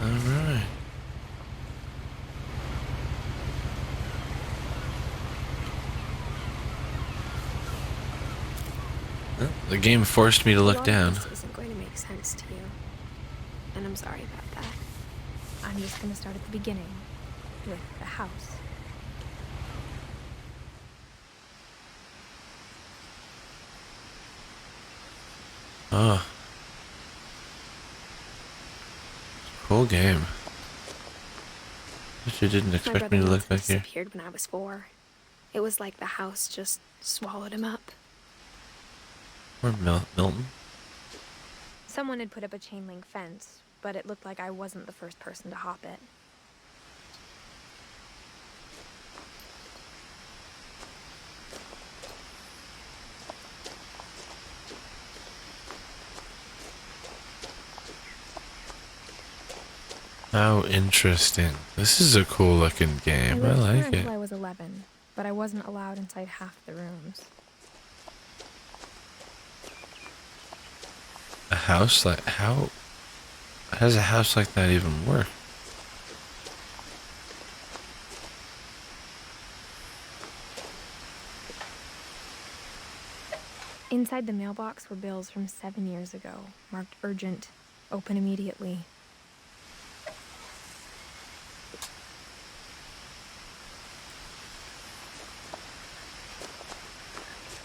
Alright. Well, the game forced me to A look lot of down. this isn't going to make sense to you, and I'm sorry about that. I'm just going to start at the beginning, with the house. Oh. Cool game. But you didn't My expect brother me to look Milton back here. disappeared when I was 4. It was like the house just swallowed him up. Or Milton. Someone had put up a chain link fence, but it looked like I wasn't the first person to hop it. How interesting. This is a cool looking game. I lived here like it. until I was 11, but I wasn't allowed inside half the rooms. A house like how does a house like that even work? Inside the mailbox were bills from 7 years ago, marked urgent, open immediately.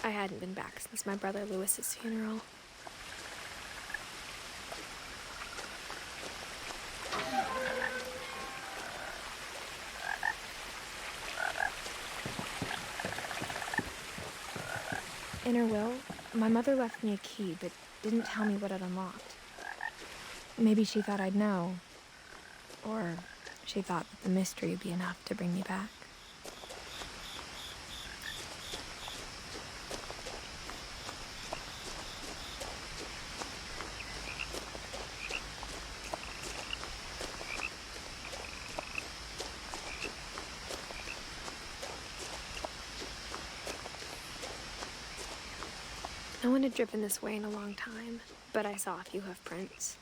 I hadn't been back since my brother Lewis's funeral. In her will, my mother left me a key, but didn't tell me what it unlocked. Maybe she thought I'd know. Or she thought that the mystery would be enough to bring me back. No one had driven this way in a long time, but I saw a few hoof prints.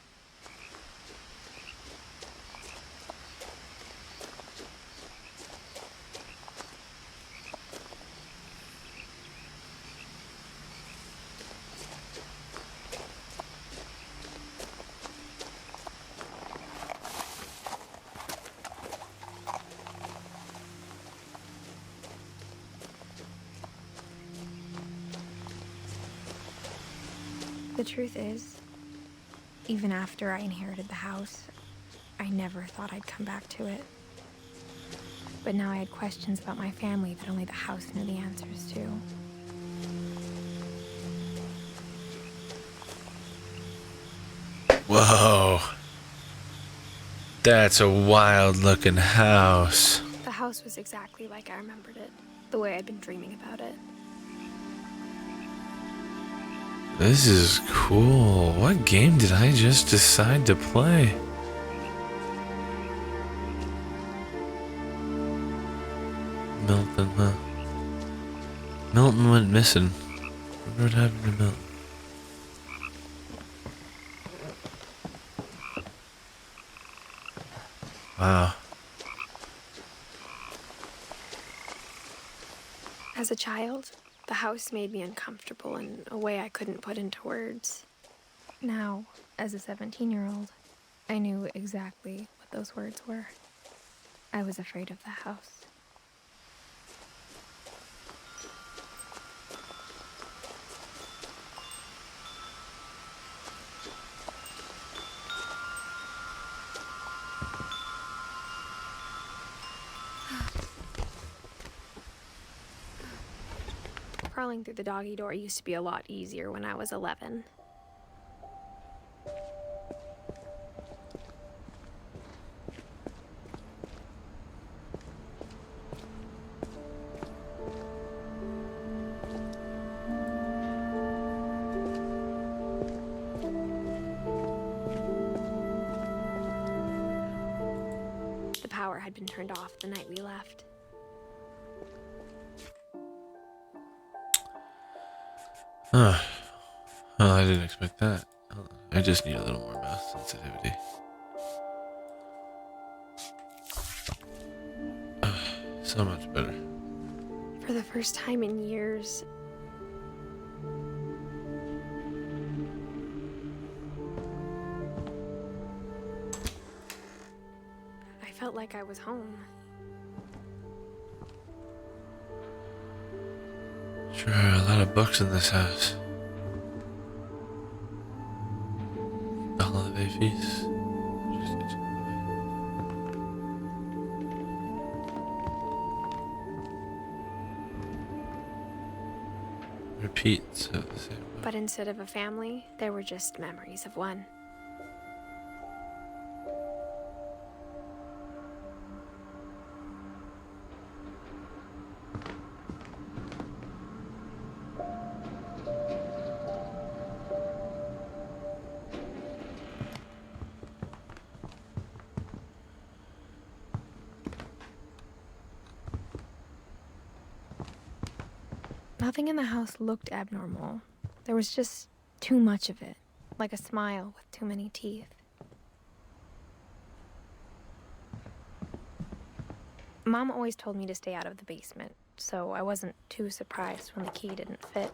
The truth is, even after I inherited the house, I never thought I'd come back to it. But now I had questions about my family that only the house knew the answers to. Whoa. That's a wild looking house. The house was exactly like I remembered it, the way I'd been dreaming about it. This is cool. What game did I just decide to play? Milton, huh? Milton went missing. I wonder what happened to Milton. Wow. As a child, the house made me uncomfortable in a way I couldn't put into words. Now, as a 17-year-old, I knew exactly what those words were. I was afraid of the house. Crawling through the doggy door used to be a lot easier when I was 11. The power had been turned off the night we left. Huh. Well, I didn't expect that. I just need a little more mouse sensitivity. So much better. For the first time in years, I felt like I was home. Sure are a lot of books in this house. The holiday feast. Repeats of the same book. But instead of a family, there were just memories of one. Nothing in the house looked abnormal. There was just too much of it, like a smile with too many teeth. Mom always told me to stay out of the basement, so I wasn't too surprised when the key didn't fit.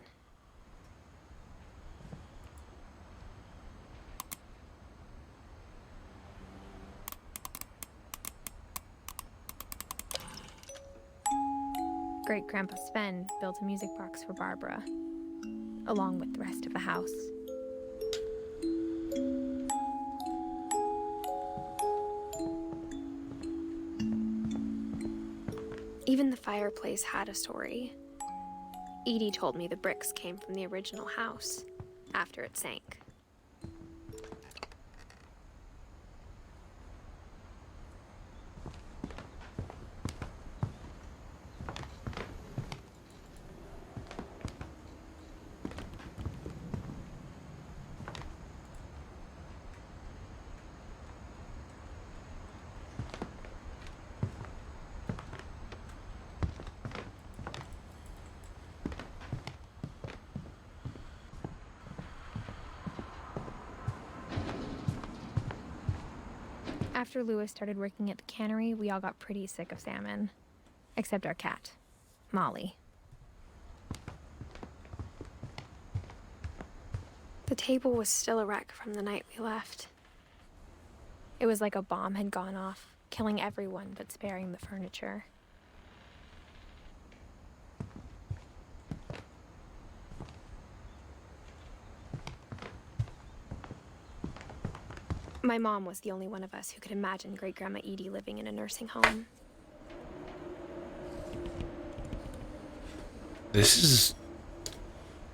Great-Grandpa Sven built a music box for Barbara, along with the rest of the house. Even the fireplace had a story. Edie told me the bricks came from the original house after it sank. After Lewis started working at the cannery, we all got pretty sick of salmon. Except our cat, Molly. The table was still a wreck from the night we left. It was like a bomb had gone off, killing everyone but sparing the furniture. My mom was the only one of us who could imagine Great-Grandma Edie living in a nursing home. This is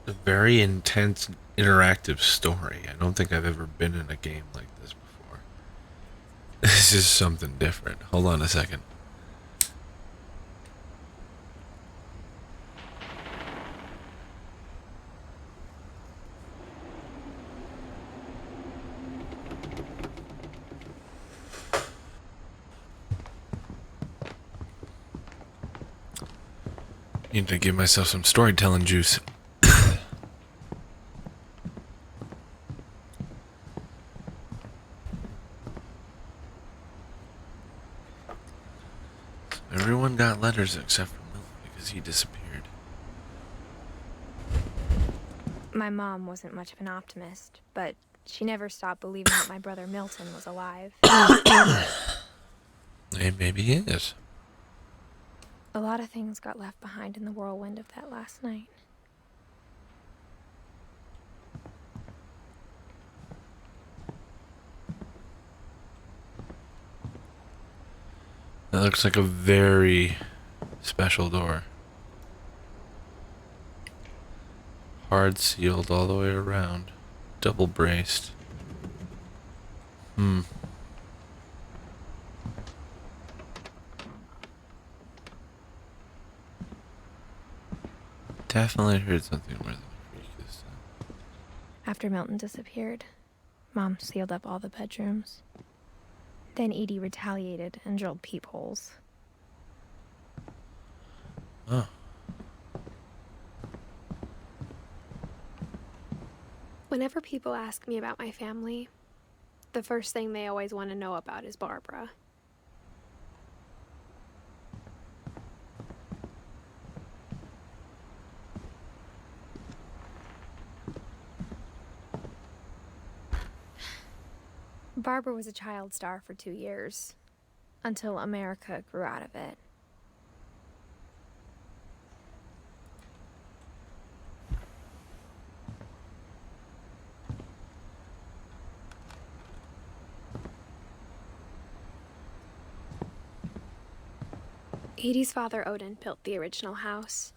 a very intense, interactive story. I don't think I've ever been in a game like this before. This is something different. Hold on a second. Need to give myself some storytelling juice. Everyone got letters except for Milton because he disappeared. My mom wasn't much of an optimist, but she never stopped believing that my brother Milton was alive. Hey, maybe he is. A lot of things got left behind in the whirlwind of that last night. That looks like a very special door. Hard sealed all the way around. Double braced. Definitely heard something more than a creak this time. After Milton disappeared, Mom sealed up all the bedrooms. Then Edie retaliated and drilled peepholes. Oh. Whenever people ask me about my family, the first thing they always want to know about is Barbara. Barbara was a child star for 2 years, until America grew out of it. Edie's father, Odin, built the original house.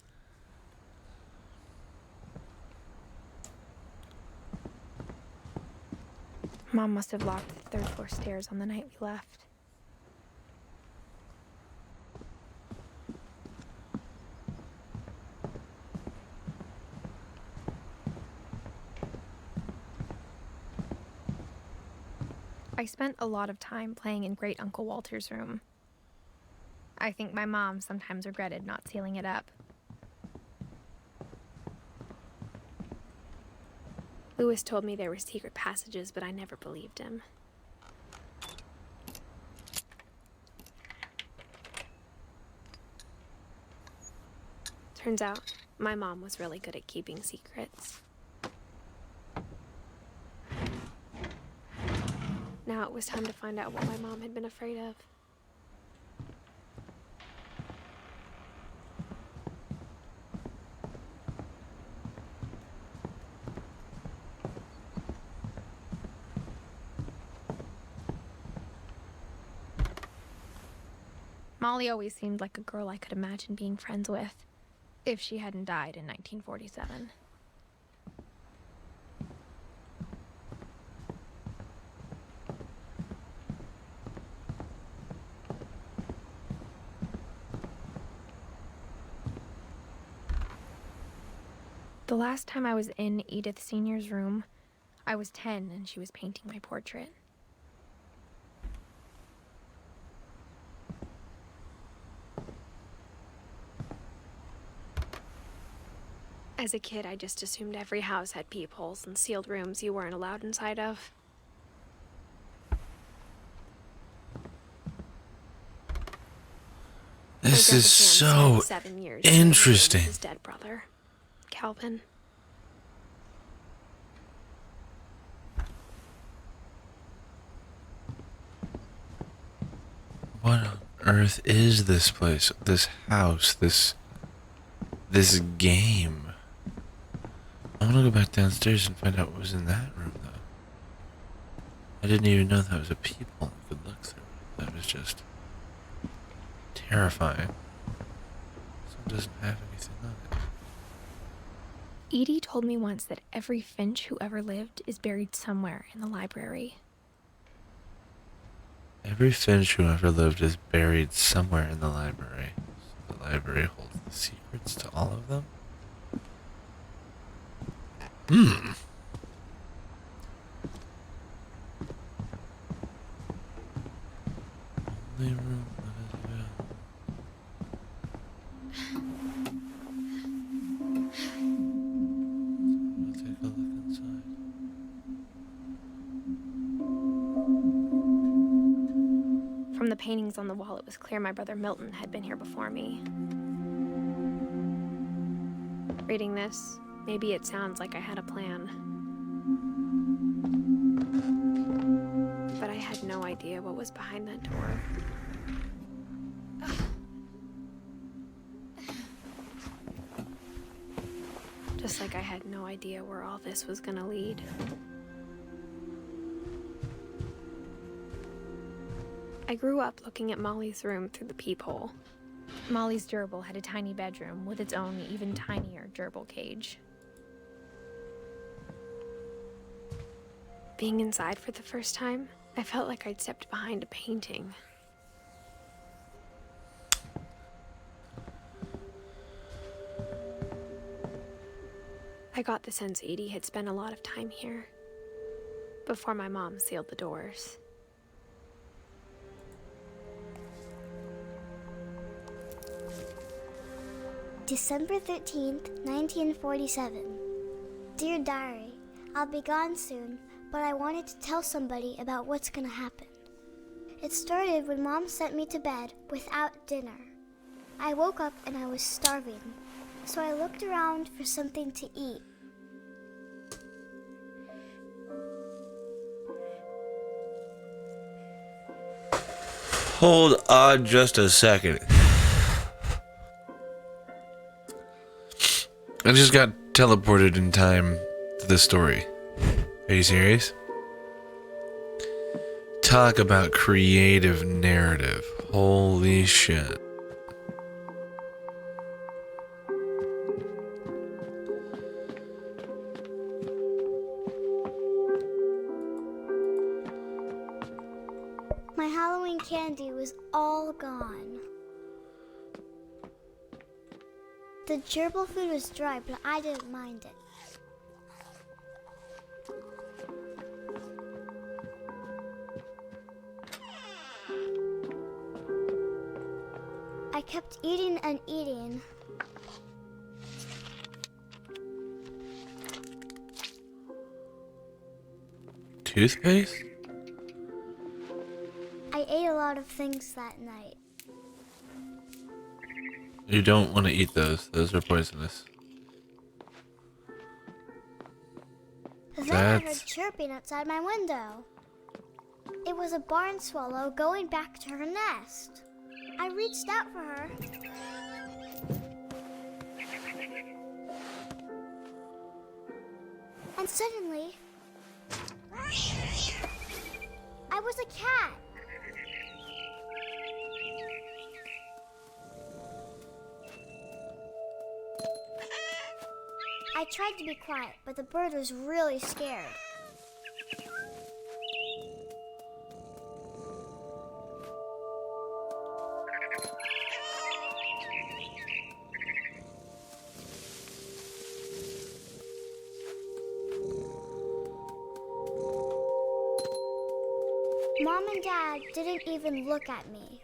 Mom must have locked the third floor stairs on the night we left. I spent a lot of time playing in Great Uncle Walter's room. I think my mom sometimes regretted not sealing it up. Lewis told me there were secret passages, but I never believed him. Turns out, my mom was really good at keeping secrets. Now it was time to find out what my mom had been afraid of. Molly always seemed like a girl I could imagine being friends with, if she hadn't died in 1947. The last time I was in Edith Sr.'s room, I was 10 and she was painting my portrait. As a kid, I just assumed every house had peepholes and sealed rooms you weren't allowed inside of. This is so 7 years interesting. His dead brother, Calvin. What on earth is this place? This house? This game? I want to go back downstairs and find out what was in that room, though. I didn't even know that was a peephole I could look through. That was just terrifying. This one doesn't have anything on it. Edie told me once that every Finch who ever lived is buried somewhere in the library. Every Finch who ever lived is buried somewhere in the library. So the library holds the secrets to all of them? Hmm. Only room that is available. We'll take a look inside. From the paintings on the wall, it was clear my brother Milton had been here before me. Reading this, maybe it sounds like I had a plan. But I had no idea what was behind that door. Just like I had no idea where all this was gonna lead. I grew up looking at Molly's room through the peephole. Molly's gerbil had a tiny bedroom with its own even tinier gerbil cage. Being inside for the first time, I felt like I'd stepped behind a painting. I got the sense Edie had spent a lot of time here, before my mom sealed the doors. December 13th, 1947. Dear Diary, I'll be gone soon, but I wanted to tell somebody about what's gonna happen. It started when Mom sent me to bed without dinner. I woke up and I was starving, so I looked around for something to eat. Hold on just a second. I just got teleported in time to this story. Are you serious? Talk about creative narrative. Holy shit. My Halloween candy was all gone. The gerbil food was dry, but I didn't mind it. I kept eating and eating. Toothpaste? I ate a lot of things that night. You don't want to eat those. Those are poisonous. Then I heard chirping outside my window. It was a barn swallow going back to her nest. I reached out for her. And suddenly, I was a cat. I tried to be quiet, but the bird was really scared. Mom and Dad didn't even look at me.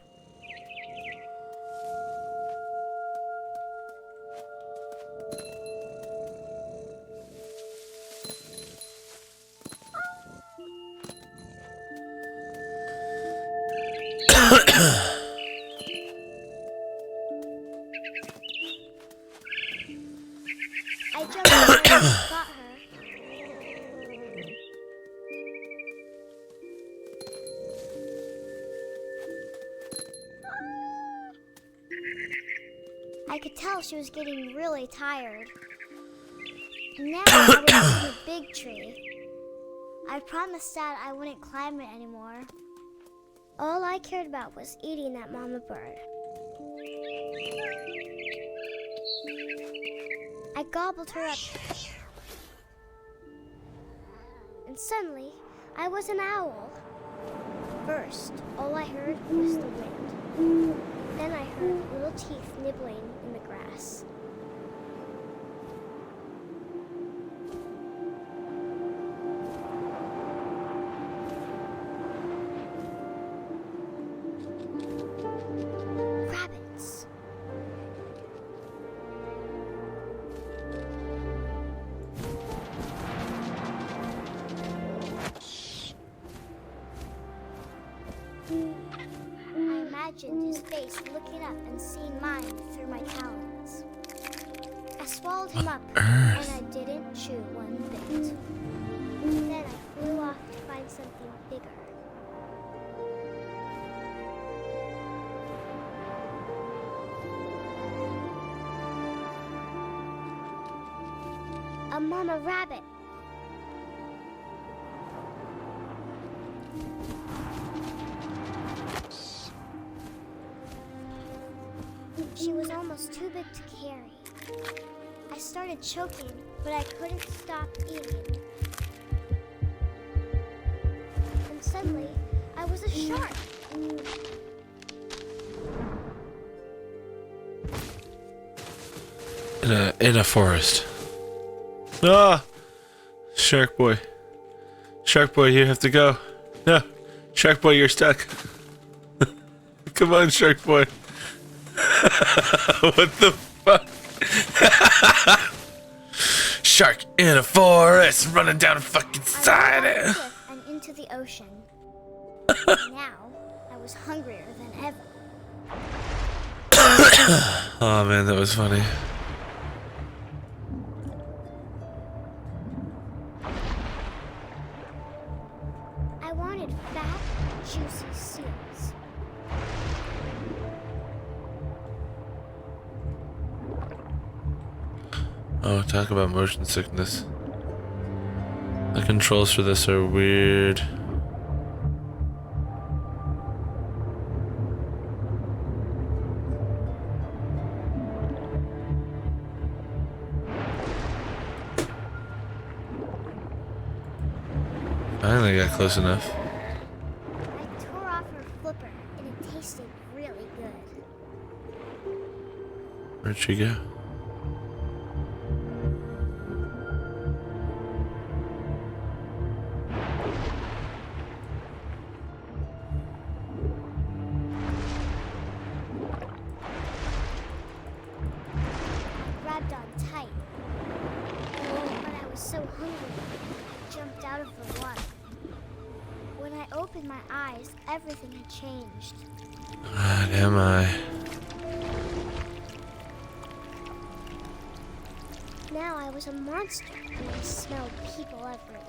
I jumped over and got her. I could tell she was getting really tired. Now I was in a big tree. I promised Dad I wouldn't climb it anymore. All I cared about was eating that mama bird. I gobbled her up. And suddenly, I was an owl. First, all I heard was the wind. Then I heard little teeth nibbling in the grass. Rabbits. I imagined his face looking up and seeing mine through my talons. I swallowed him up, and I didn't chew one bit. Then I flew off to find something bigger. A mama rabbit. She was almost too big to carry. I started choking, but I couldn't stop eating. And suddenly, I was a shark. In a forest. Ah! Shark boy. Shark boy, you have to go. No. Shark boy, you're stuck. Come on, shark boy. What the fuck? Shark in a forest, running down a fucking side. I went off the cliff and into the ocean. Now, I was hungrier than ever. Oh man, that was funny. I wanted fat, juicy seals. Oh, talk about motion sickness. The controls for this are weird. Finally got close enough. I tore off her flipper, and it tasted really good. Where'd she go? Grabbed on tight. But I was so hungry, I jumped out of the water. When I opened my eyes, everything had changed. What am I? Now I was a monster, and I smelled people everywhere.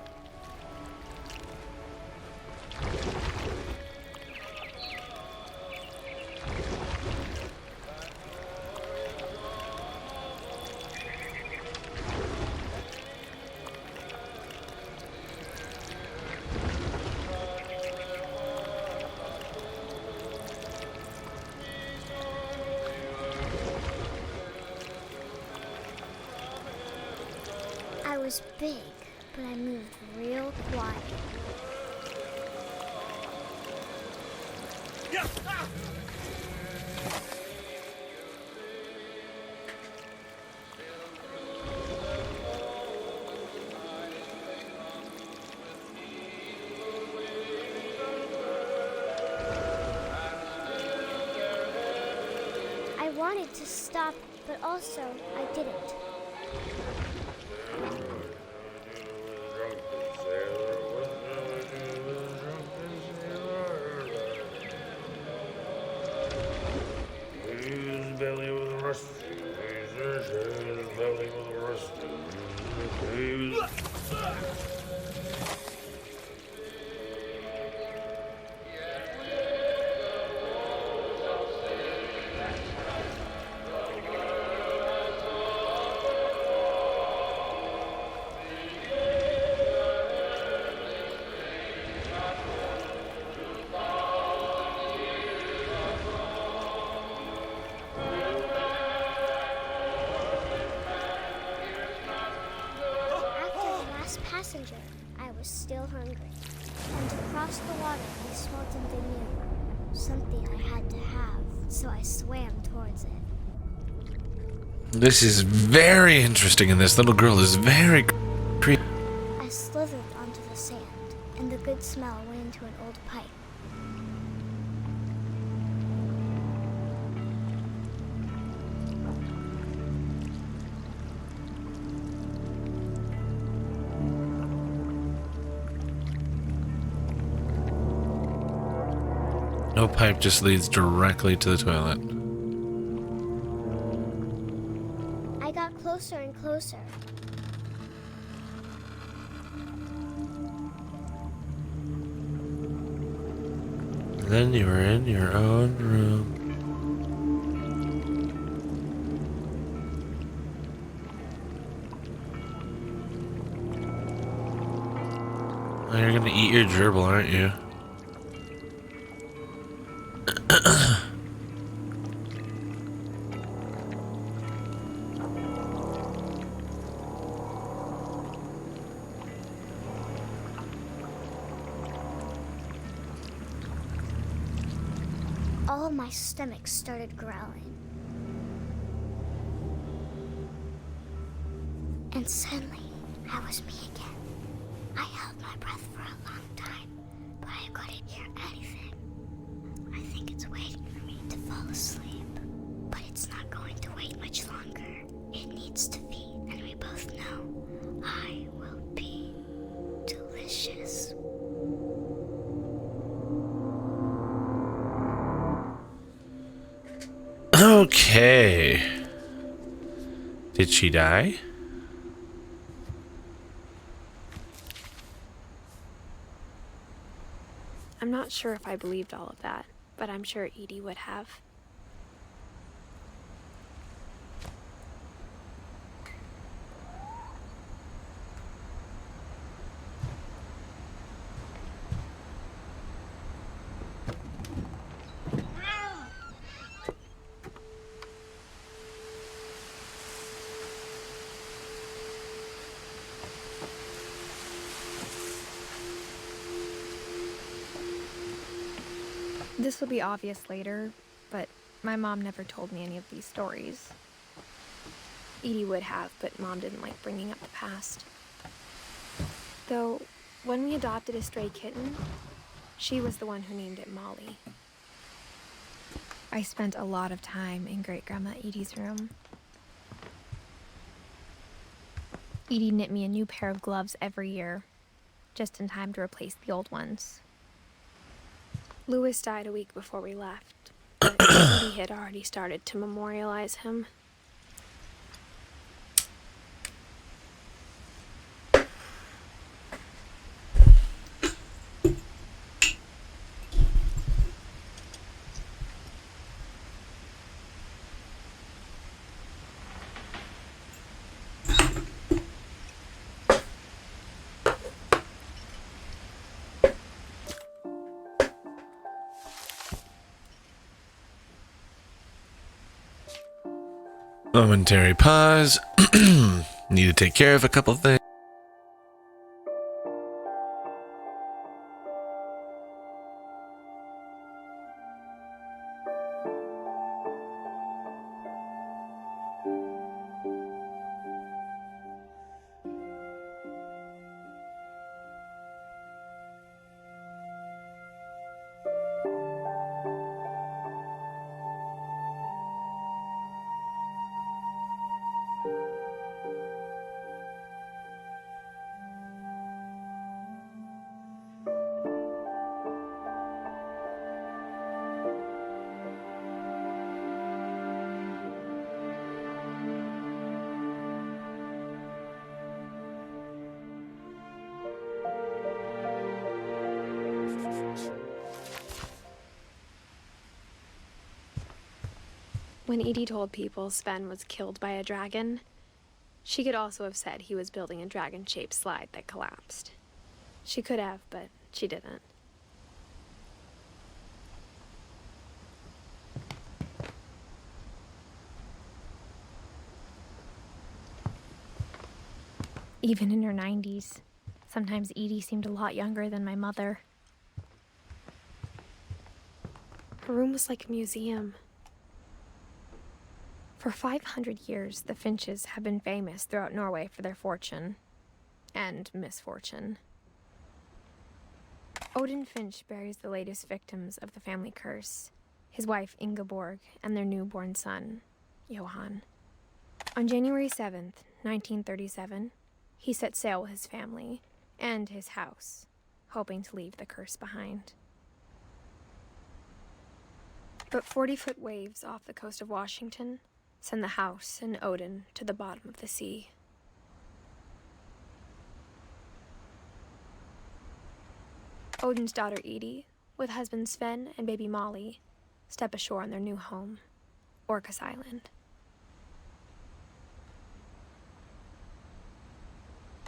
I was big, but I moved real quiet. I wanted to stop, but also I didn't. Passenger, I was still hungry. And across the water, I smelled something new. Something I had to have, so I swam towards it. This is very interesting, and this little girl is very creepy. I slithered onto the sand, and the good smell went into an old pipe. No pipe just leads directly to the toilet. I got closer and closer. And then you were in your own room. Oh, you're gonna eat your gerbil, aren't you? All of my stomach started growling. And suddenly, I was me again. I held my breath for a long time, but I couldn't hear anything. I think it's waiting for me to fall asleep, but it's not going to wait much longer. It needs to feed, and we both know I will be delicious. Okay. Did she die? I'm not sure if I believed all of that, but I'm sure Edie would have. This will be obvious later, but my mom never told me any of these stories. Edie would have, but Mom didn't like bringing up the past. Though, when we adopted a stray kitten, she was the one who named it Molly. I spent a lot of time in Great-Grandma Edie's room. Edie knit me a new pair of gloves every year, just in time to replace the old ones. Louis died a week before we left, but Edie had already started to memorialize him. Momentary pause. Need to take care of a couple things. When Edie told people Sven was killed by a dragon, she could also have said he was building a dragon-shaped slide that collapsed. She could have, but she didn't. Even in her 90s, sometimes Edie seemed a lot younger than my mother. Her room was like a museum. For 500 years, the Finches have been famous throughout Norway for their fortune and misfortune. Odin Finch buries the latest victims of the family curse, his wife Ingeborg and their newborn son, Johan. On January 7th, 1937, he set sail with his family and his house, hoping to leave the curse behind. But 40-foot waves off the coast of Washington send the house and Odin to the bottom of the sea. Odin's daughter Edie, with husband Sven and baby Molly, step ashore on their new home, Orcas Island.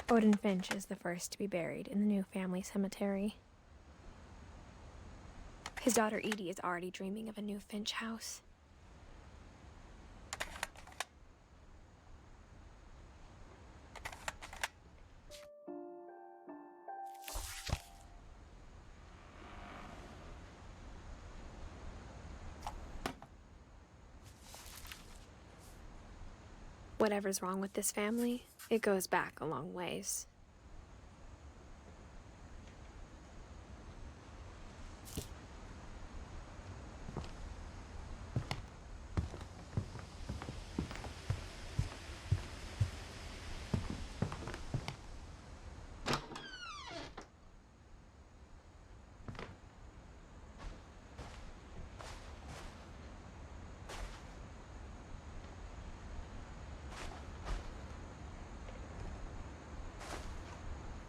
Odin Finch is the first to be buried in the new family cemetery. His daughter Edie is already dreaming of a new Finch house. Whatever's wrong with this family, it goes back a long ways.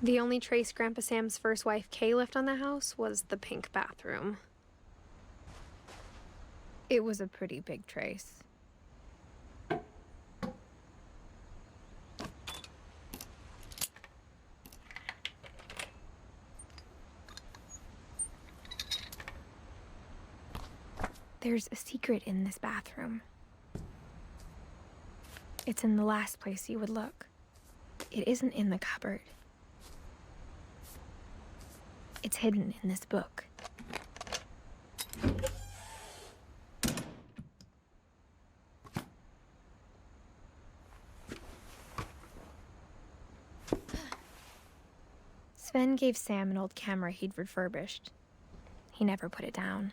The only trace Grandpa Sam's first wife, Kay, left on the house was the pink bathroom. It was a pretty big trace. There's a secret in this bathroom. It's in the last place you would look. It isn't in the cupboard. It's hidden in this book. then gave Sam an old camera he'd refurbished. He never put it down.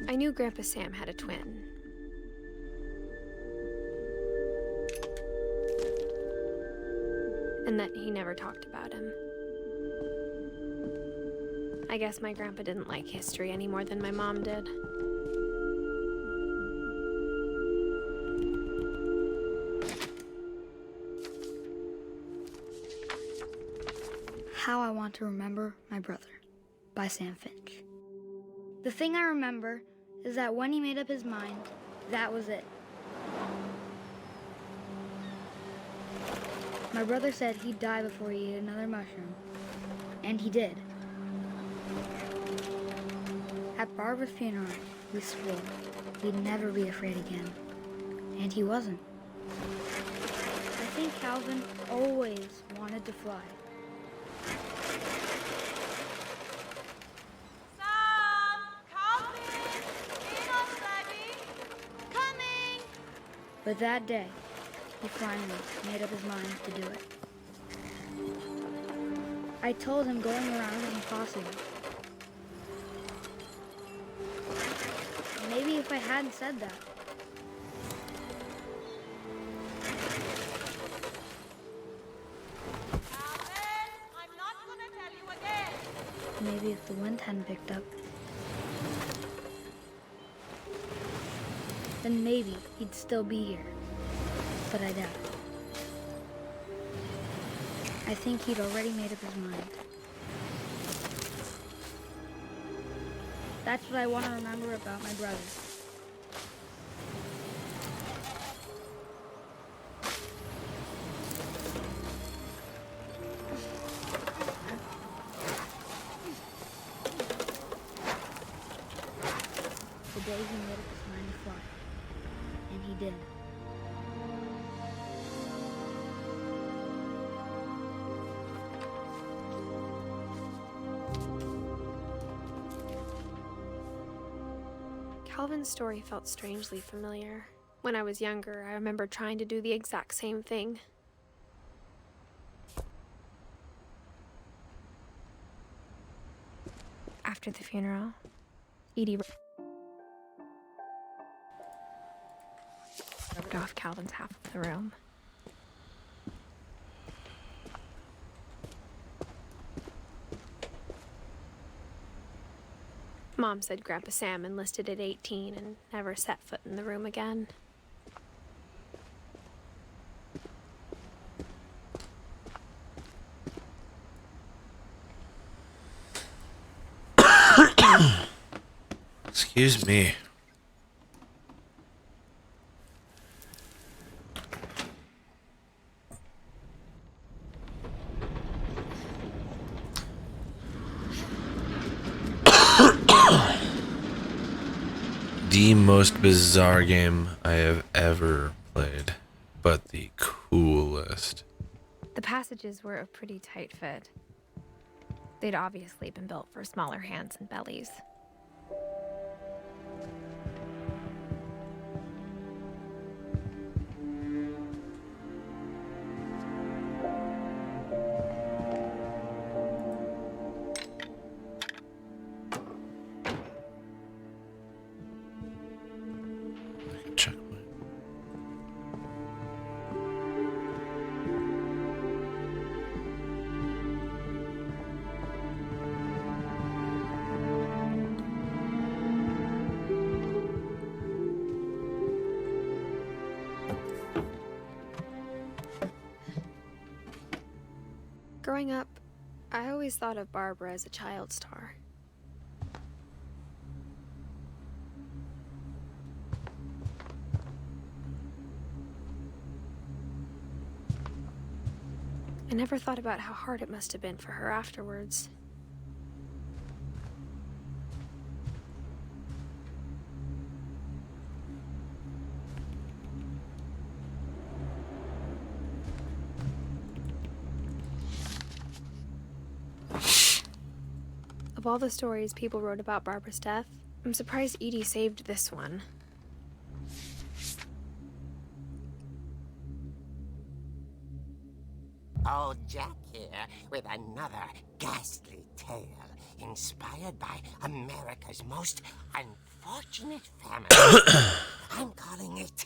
I knew Grandpa Sam had a twin. And that he never talked about him. I guess my grandpa didn't like history any more than my mom did. How I Want to Remember My Brother by Sam Finch. The thing I remember is that when he made up his mind, that was it. My brother said he'd die before he ate another mushroom, and he did. At Barbara's funeral, we swore we'd never be afraid again, and he wasn't. I think Calvin always wanted to fly. But that day, he finally made up his mind to do it. I told him going around was impossible. Maybe if I hadn't said that. Calvin, I'm not gonna tell you again. Maybe if the wind hadn't picked up, then maybe he'd still be here. But I doubt it. I think he'd already made up his mind. That's what I want to remember about my brother. The day he made up his mind to fly. And he did. Calvin's story felt strangely familiar. When I was younger, I remember trying to do the exact same thing. After the funeral, Edie ripped off Calvin's half of the room. Mom said Grandpa Sam enlisted at 18 and never set foot in the room again. Excuse me. The most bizarre game I have ever played, but the coolest. The passages were a pretty tight fit. They'd obviously been built for smaller hands and bellies. Checkpoint. Growing up, I always thought of Barbara as a child star. I never thought about how hard it must have been for her afterwards. Of all the stories people wrote about Barbara's death, I'm surprised Edie saved this one. Old Jack here with another ghastly tale inspired by America's most unfortunate family. I'm calling it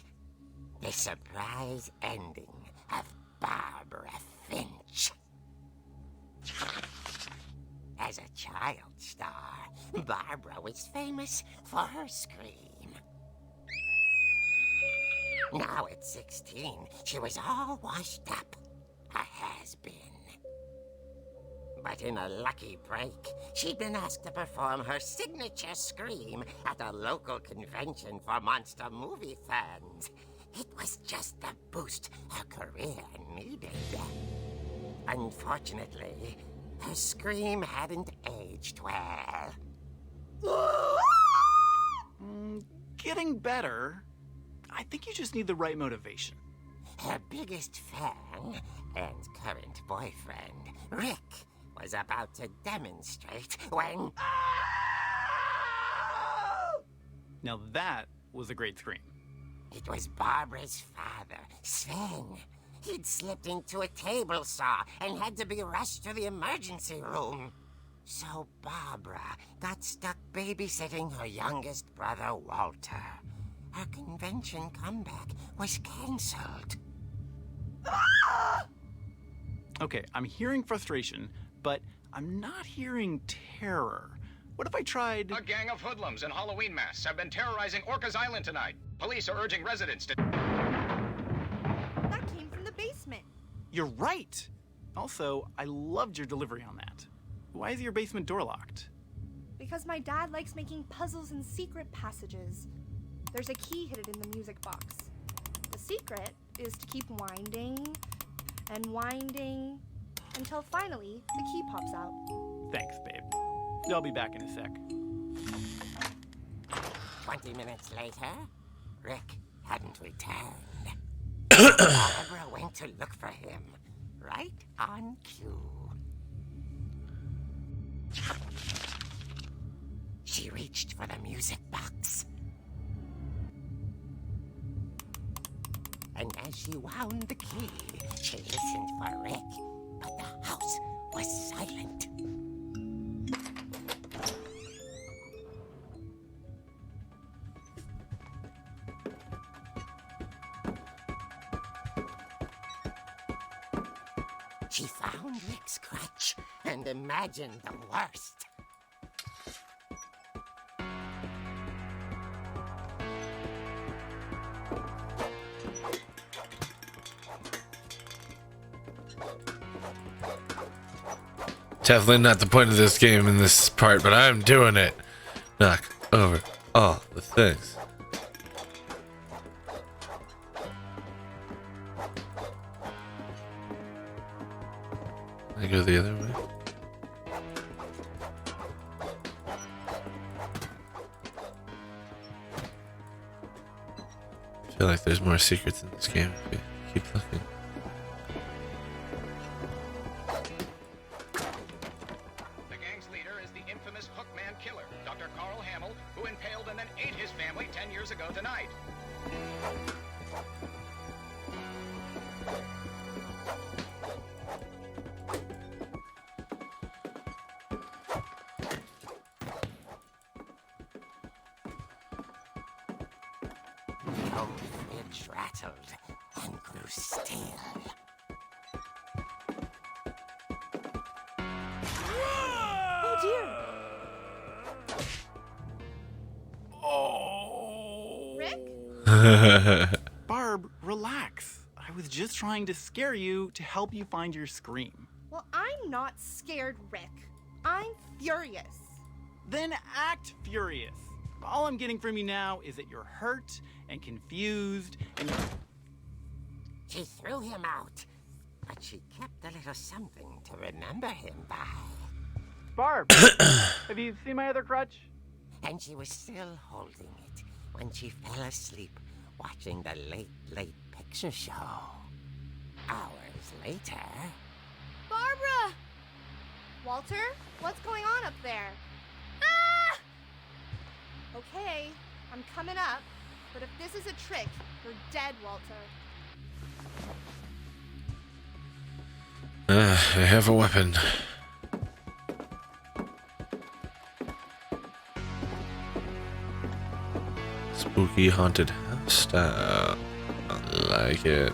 The Surprise Ending of Barbara Finch. As a child star, Barbara was famous for her scream. Now at 16, she was all washed up. A has-been. But in a lucky break, she'd been asked to perform her signature scream at a local convention for monster movie fans. It was just the boost her career needed. Unfortunately, her scream hadn't aged well. Getting better. I think you just need the right motivation. Her biggest fan and current boyfriend, Rick, was about to demonstrate when... Now that was a great scream. It was Barbara's father, Sven. He'd slipped into a table saw and had to be rushed to the emergency room. So Barbara got stuck babysitting her youngest brother, Walter. Her convention comeback was cancelled. Okay, I'm hearing frustration, but I'm not hearing terror. What if I tried... A gang of hoodlums in Halloween masks have been terrorizing Orcas Island tonight. Police are urging residents to... That came from the basement. You're right! Also, I loved your delivery on that. Why is your basement door locked? Because my dad likes making puzzles and secret passages. There's a key hidden in the music box. The secret is to keep winding and winding until finally the key pops out. Thanks, babe. I'll be back in a sec. 20 minutes later, Rick hadn't returned. Barbara went to look for him, right on cue. She reached for the music box. And as she wound the key, she listened for Rick, but the house was silent. She found Rick's crutch and imagined the worst. Definitely not the point of this game in this part, but I'm doing it. Knock over all the things. I go the other way. I feel like there's more secrets in this game if we keep looking. The gang's leader is the infamous Hookman killer, Dr. Carl Hamill, who impaled and then ate his family 10 years ago tonight. The old fridge rattled and grew still. Oh dear! Rick? Barb, relax. I was just trying to scare you to help you find your scream. Well, I'm not scared, Rick. I'm furious. Then act furious. All I'm getting from you now is that you're hurt and confused and... She threw him out, but she kept a little something to remember him by. Barb, have you seen my other crutch? And she was still holding it when she fell asleep watching the late picture show. Hours later... Barbara! Walter, what's going on up there? Ah! Okay, I'm coming up, but if this is a trick, you're dead, Walter. I have a weapon. Spooky haunted house style. I like it.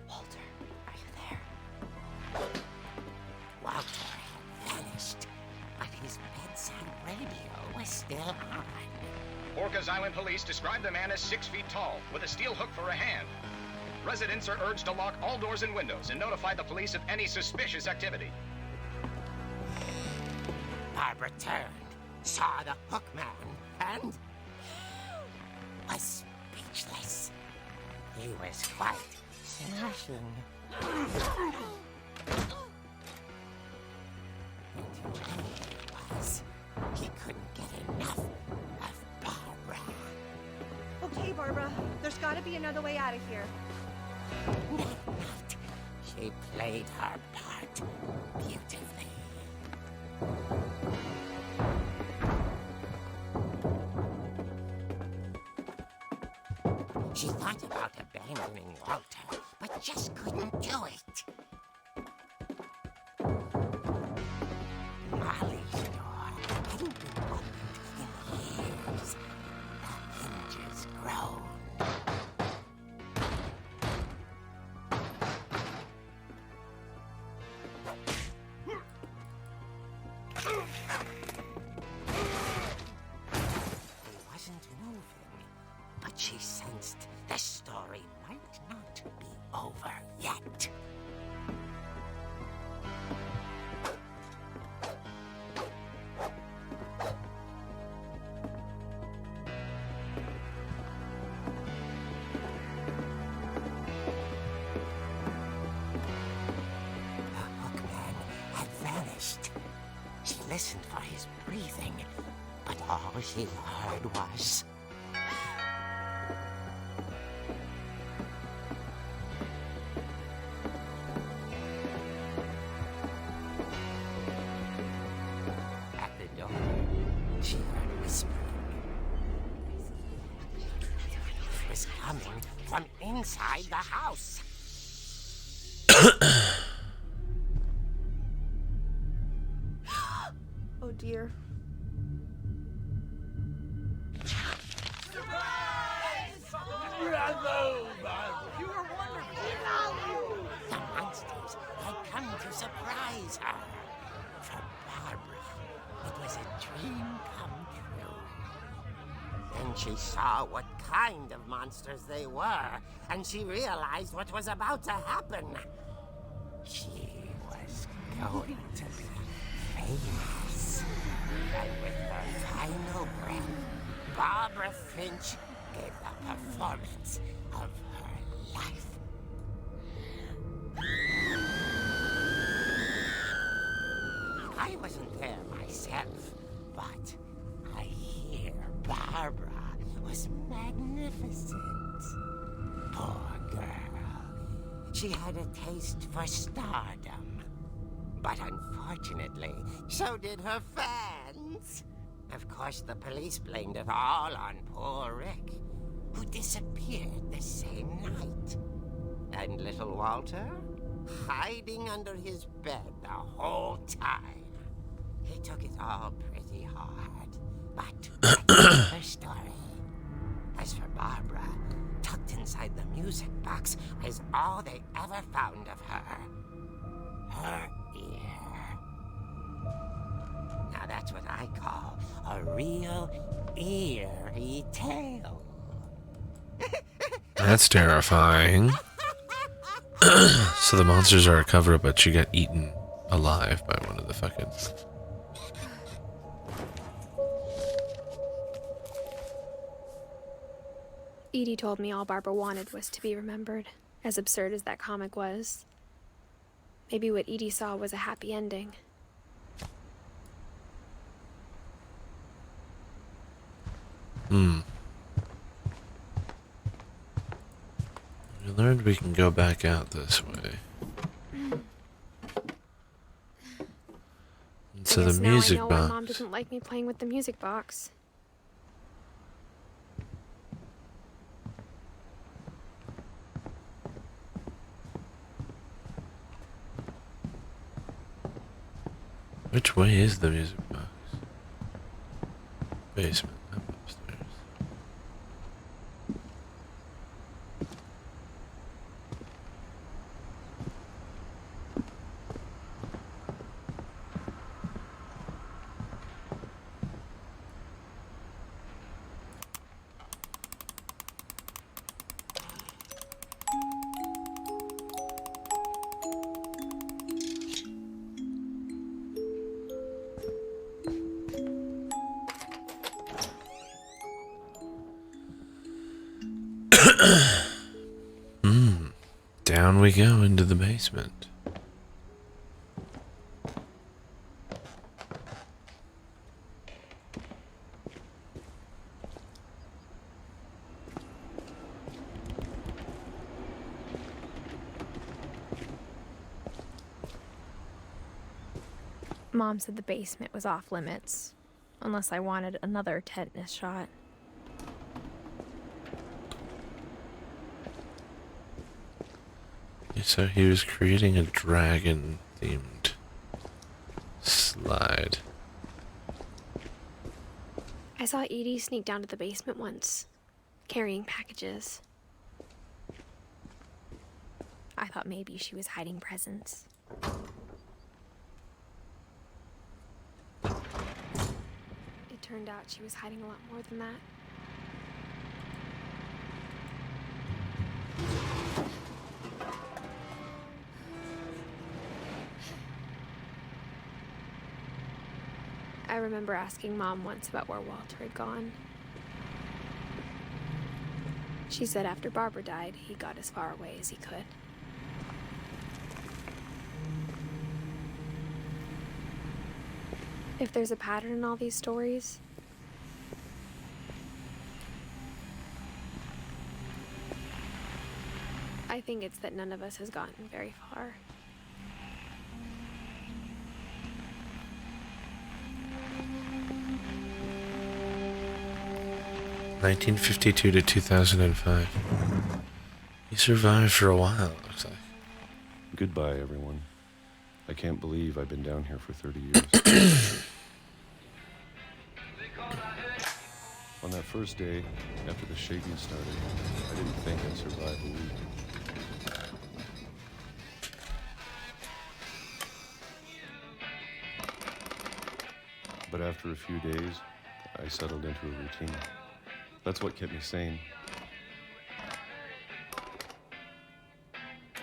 Walter, are you there? Walter had vanished, but his bedside radio was still on. Orcas Island police describe the man as 6 feet tall, with a steel hook for a hand. Residents are urged to lock all doors and windows and notify the police of any suspicious activity. Barbara turned, saw the hook man, and was speechless. He was quite smashing. And he was. He couldn't get enough of Barbara. Okay, Barbara, there's gotta be another way out of here. That night, she played her part beautifully. She thought about abandoning Walter, but just couldn't do it. Molly's door hadn't been opened in years. The hinges groaned. He wasn't moving, but she sensed the story might not be over yet. The hookman had vanished. She listened for his breathing, but all she heard was... At the door, she heard whispering. It was coming from inside the house. Oh dear. The monsters had come to surprise her. For Barbara, it was a dream come true. Then she saw what kind of monsters they were, and she realized what was about to happen. She was going to be famous. And with her final breath, Barbara Finch gave the performance of her life. I wasn't there myself, but I hear Barbara was magnificent. Poor girl. She had a taste for stardom. But unfortunately, so did her fans. Of course, the police blamed it all on poor Rick, who disappeared the same night. And little Walter, hiding under his bed the whole time. He took it all pretty hard, but that's her story. As for Barbara, tucked inside the music box is all they ever found of her. Her ear. Now that's what I call a real eerie tale. That's terrifying. So the monsters are a cover-up, but she got eaten alive by one of the fucking... Edie told me all Barbara wanted was to be remembered, as absurd as that comic was. Maybe what Edie saw was a happy ending. We learned we can go back out this way. To the music now I know why Mom box. doesn't like me playing with the music box. Which way is the music box? Basement. Up upstairs. Down we go into the basement. Mom said the basement was off limits, unless I wanted another tetanus shot. So he was creating a dragon-themed slide. I saw Edie sneak down to the basement once, carrying packages. I thought maybe she was hiding presents. It turned out she was hiding a lot more than that. I remember asking Mom once about where Walter had gone. She said after Barbara died, he got as far away as he could. If there's a pattern in all these stories, I think it's that none of us has gotten very far. 1952 to 2005. He survived for a while, it looks like. Goodbye, everyone. I can't believe I've been down here for 30 years. On that first day, after the shaking started, I didn't think I'd survive a week. But after a few days, I settled into a routine. That's what kept me sane.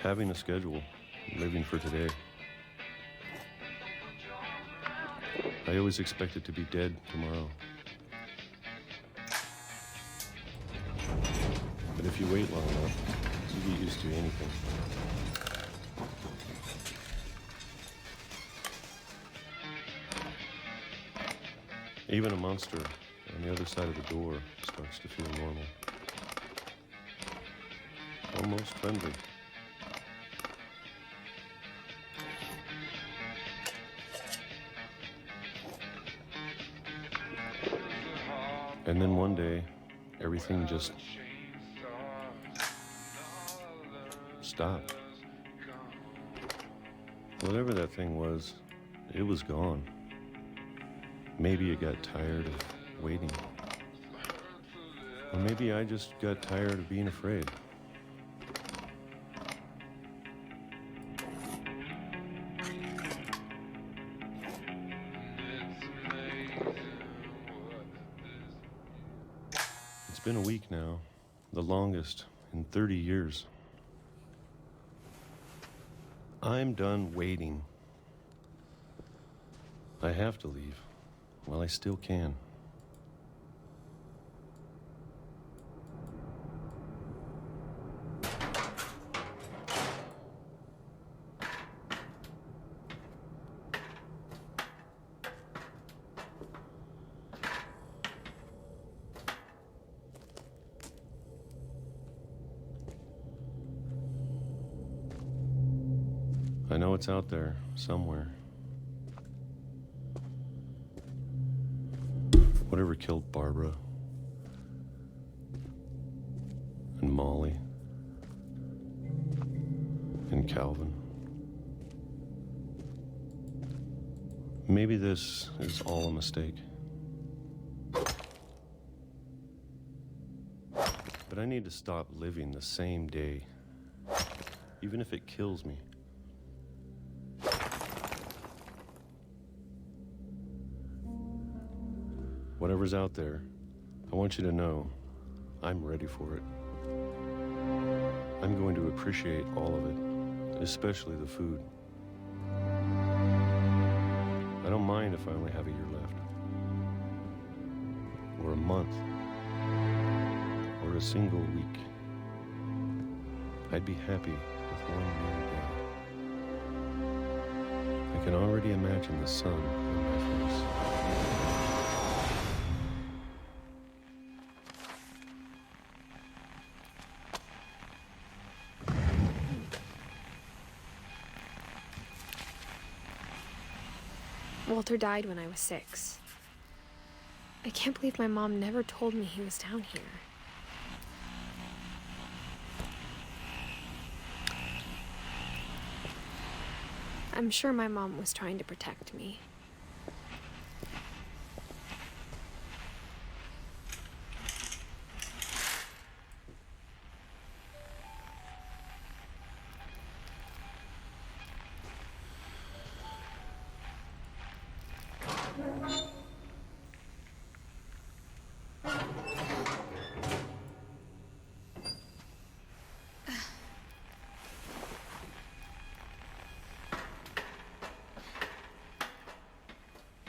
Having a schedule, living for today. I always expected to be dead tomorrow. But if you wait long enough, you get used to anything. Even a monster on the other side of the door starts to feel normal. Almost friendly. And then one day, everything just stopped. Whatever that thing was, it was gone. Maybe it got tired of waiting. Or maybe I just got tired of being afraid. been a week now, the longest in 30 years. I'm done waiting. I have to leave while I still can. I know it's out there, somewhere. Whatever killed Barbara and Molly and Calvin. Maybe this is all a mistake. But I need to stop living the same day, even if it kills me. Whatever's out there, I want you to know I'm ready for it. I'm going to appreciate all of it, especially the food. I don't mind if I only have a year left, or a month, or a single week. I'd be happy with one mere day. I can already imagine the sun on my face. Walter died when I was 6. I can't believe my mom never told me he was down here. I'm sure my mom was trying to protect me.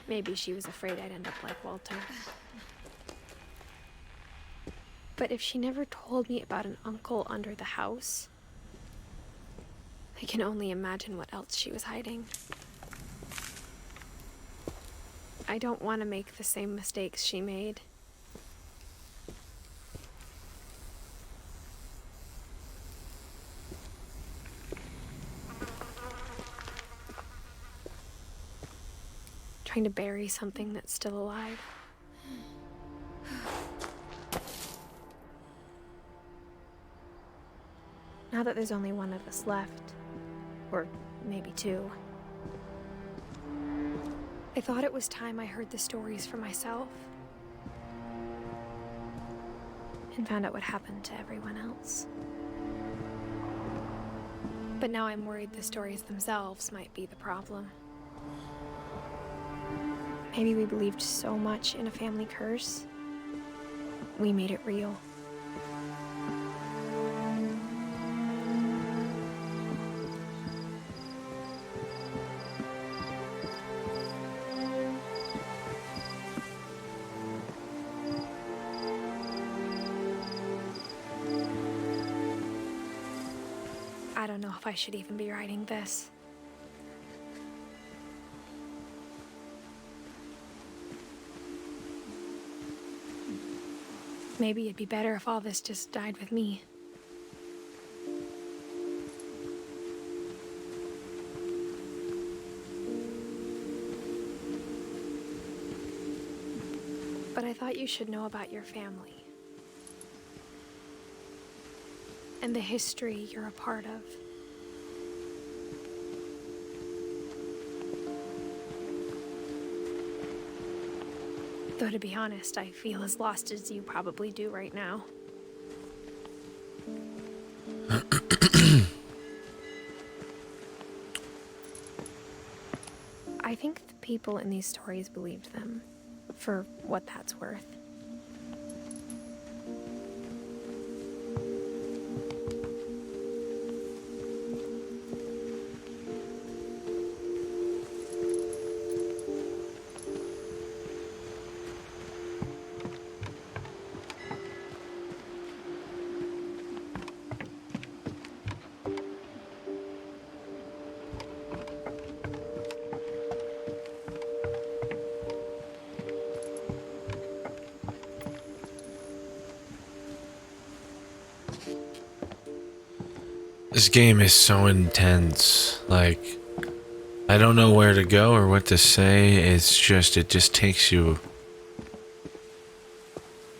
Maybe she was afraid I'd end up like Walter. But if she never told me about an uncle under the house, I can only imagine what else she was hiding. I don't want to make the same mistakes she made. Trying to bury something that's still alive. Now that there's only one of us left, or maybe 2, I thought it was time I heard the stories for myself and found out what happened to everyone else. But now I'm worried the stories themselves might be the problem. Maybe we believed so much in a family curse, we made it real. I don't know if I should even be writing this. Maybe it'd be better if all this just died with me. But I thought you should know about your family. And the history you're a part of. Though to be honest, I feel as lost as you probably do right now. I think the people in these stories believed them, for what that's worth. This game is so intense. Like, I don't know where to go or what to say. It's just, it just takes you.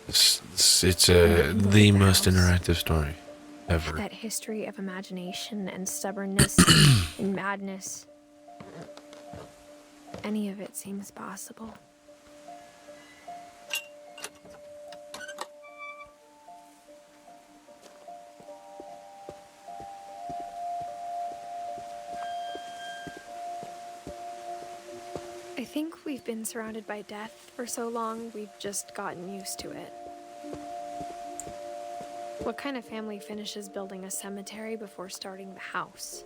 It's the most interactive story ever. That history of imagination and stubbornness and madness. Any of it seems possible. I think we've been surrounded by death for so long, we've just gotten used to it. What kind of family finishes building a cemetery before starting the house?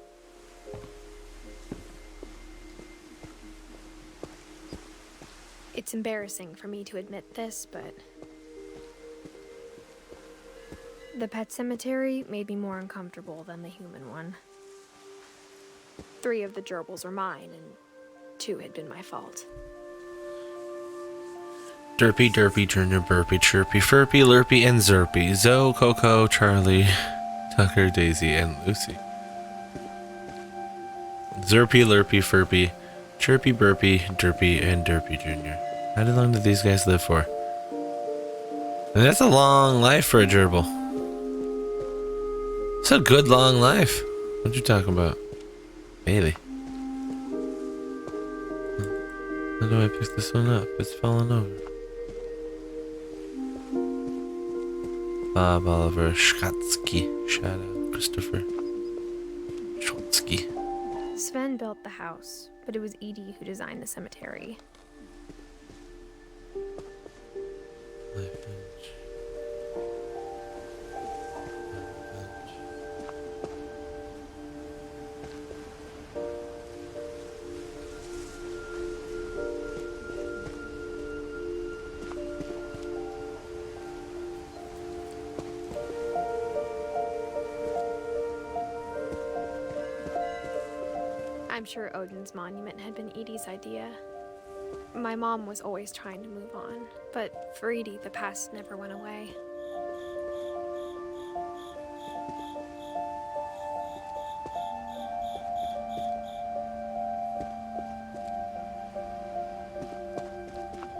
It's embarrassing for me to admit this, but the pet cemetery made me more uncomfortable than the human one. 3 of the gerbils were mine, and 2 had been my fault. Derpy, Derpy, Junior, Burpy, Chirpy, Furpy, Lurpy, and Zerpy. Zoe, Coco, Charlie, Tucker, Daisy, and Lucy. Zerpy, Lurpy, Furpy, Chirpy, Burpy, Derpy, and Derpy Jr. How long did these guys live for? And that's a long life for a gerbil. It's a good long life. What you talking about? Bailey. How do I pick this one up? It's falling over. Bob Oliver Schwatzky. Shout out Christopher Schwatzky. Sven built the house, but it was Edie who designed the cemetery. I'm sure Odin's monument had been Edie's idea. My mom was always trying to move on, but for Edie, the past never went away.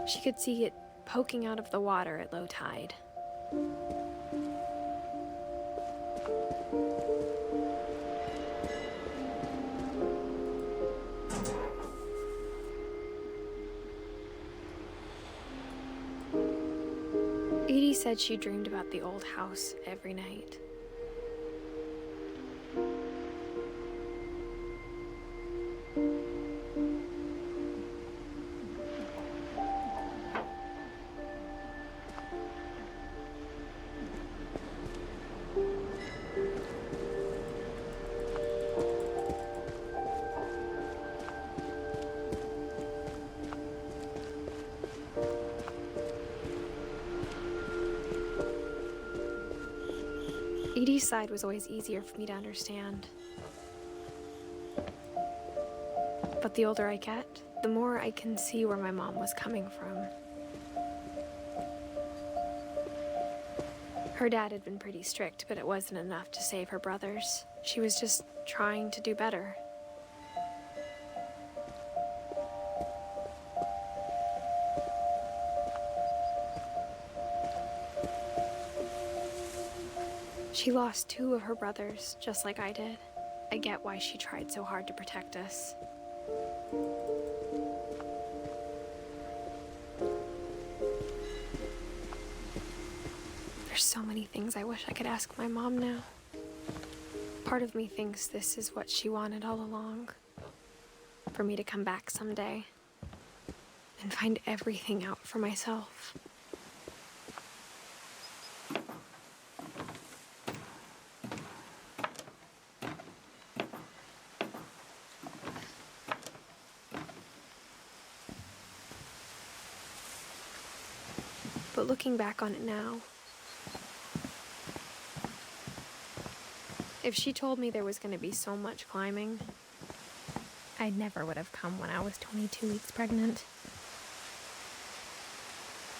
She could see it poking out of the water at low tide. Edie said she dreamed about the old house every night. Edie's side was always easier for me to understand. But the older I get, the more I can see where my mom was coming from. Her dad had been pretty strict, but it wasn't enough to save her brothers. She was just trying to do better. She lost 2 of her brothers, just like I did. I get why she tried so hard to protect us. There's so many things I wish I could ask my mom now. Part of me thinks this is what she wanted all along. For me to come back someday and find everything out for myself. But looking back on it now, if she told me there was going to be so much climbing, I never would have come when I was 22 weeks pregnant.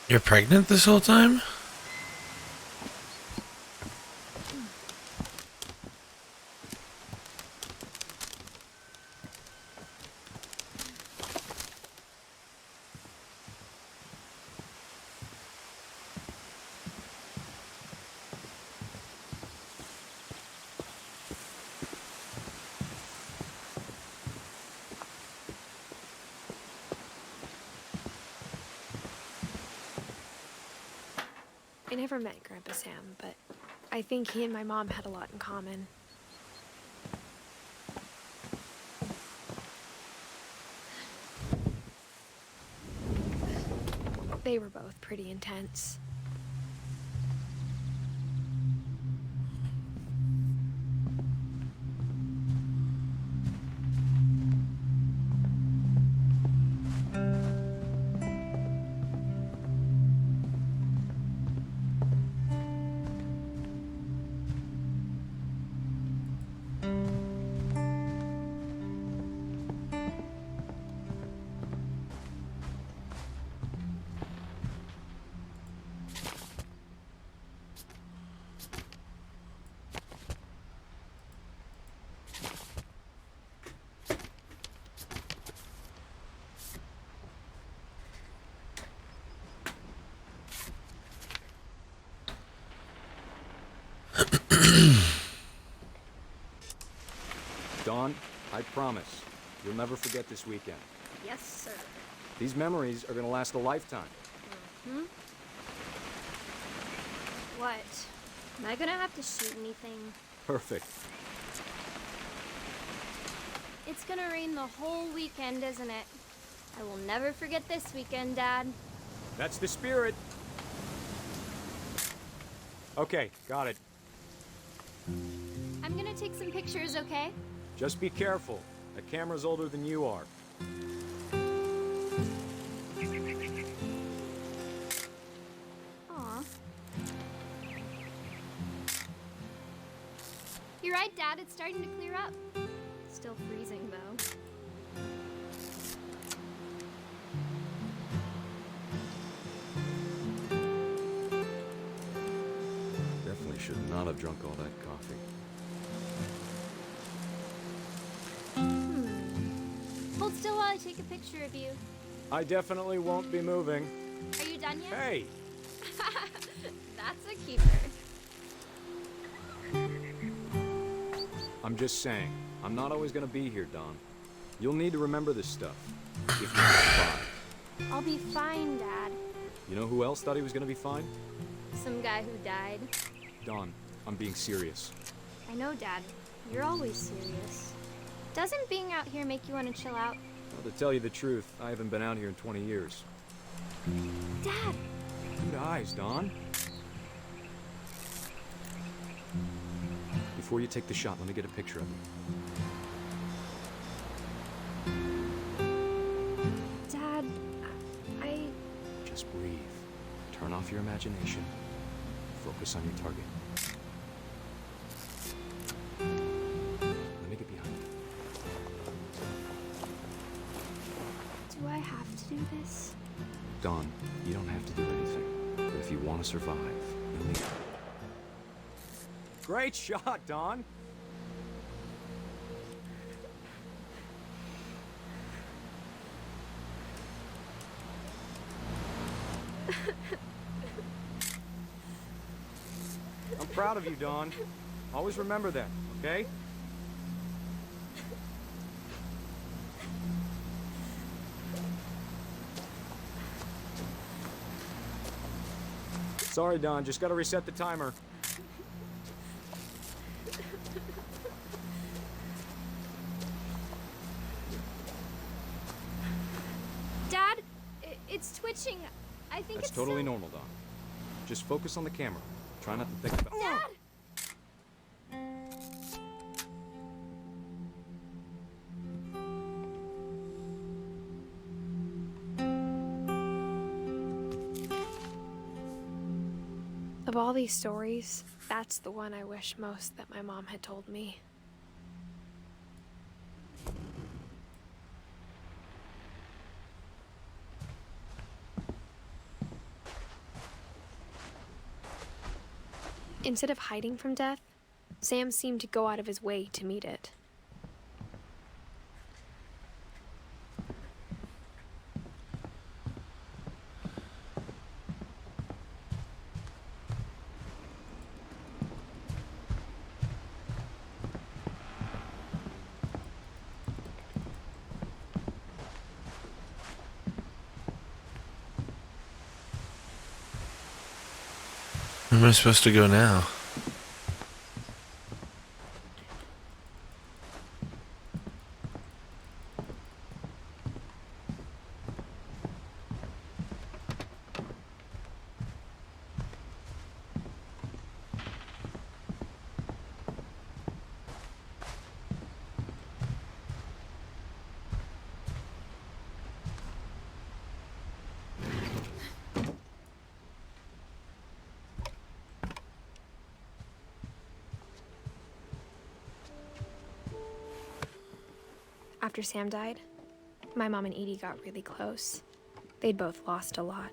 You're pregnant this whole time? I never met Grandpa Sam, but I think he and my mom had a lot in common. They were both pretty intense. Dawn, I promise, you'll never forget this weekend. Yes, sir. These memories are gonna last a lifetime. What? Am I gonna have to shoot anything? Perfect. It's gonna rain the whole weekend, isn't it? I will never forget this weekend, Dad. That's the spirit. Okay, got it. I'm gonna take some pictures, okay? Just be careful. That camera's older than you are. Aw. You're right, Dad. It's starting to clear up. Still freezing, though. Definitely should not have drunk all that coffee. Hold still while I take a picture of you. I definitely won't be moving. Are you done yet? Hey! That's a keeper. I'm just saying, I'm not always gonna be here, Dawn. You'll need to remember this stuff. If you survive. I'll be fine, Dad. You know who else thought he was gonna be fine? Some guy who died. Dawn, I'm being serious. I know, Dad. You're always serious. Doesn't being out here make you want to chill out? Well, to tell you the truth, I haven't been out here in 20 years. Dad! Good eyes, Dawn. Before you take the shot, let me get a picture of you. Dad, I... Just breathe. Turn off your imagination. Focus on your target. Let me get behind you. Do I have to do this? Dawn, you don't have to do anything. But if you want to survive, you'll need it. Great shot, Dawn! I'm proud of you, Dawn. Always remember that, okay? Sorry, Dawn, just gotta reset the timer. Dad, it's twitching. I think That's it's totally normal, Dawn. Just focus on the camera. Try not to think about... Dad! Of all these stories, that's the one I wish most that my mom had told me. Instead of hiding from death, Sam seemed to go out of his way to meet it. am I supposed to go now? After Sam died, my mom and Edie got really close. They'd both lost a lot.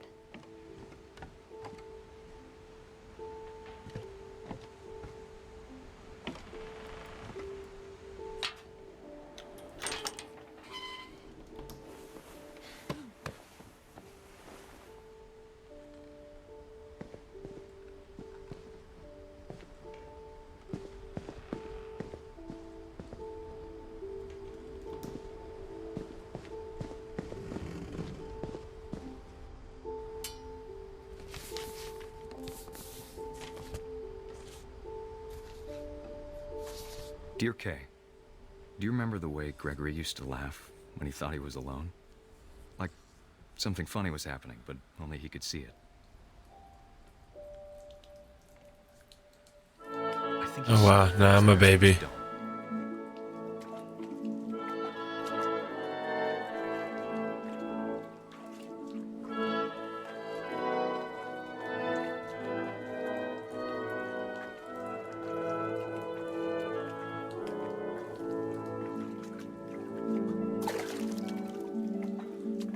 Dear Kay, do you remember the way Gregory used to laugh when he thought he was alone? Like something funny was happening, but only he could see it. I think Oh wow, now I'm a baby.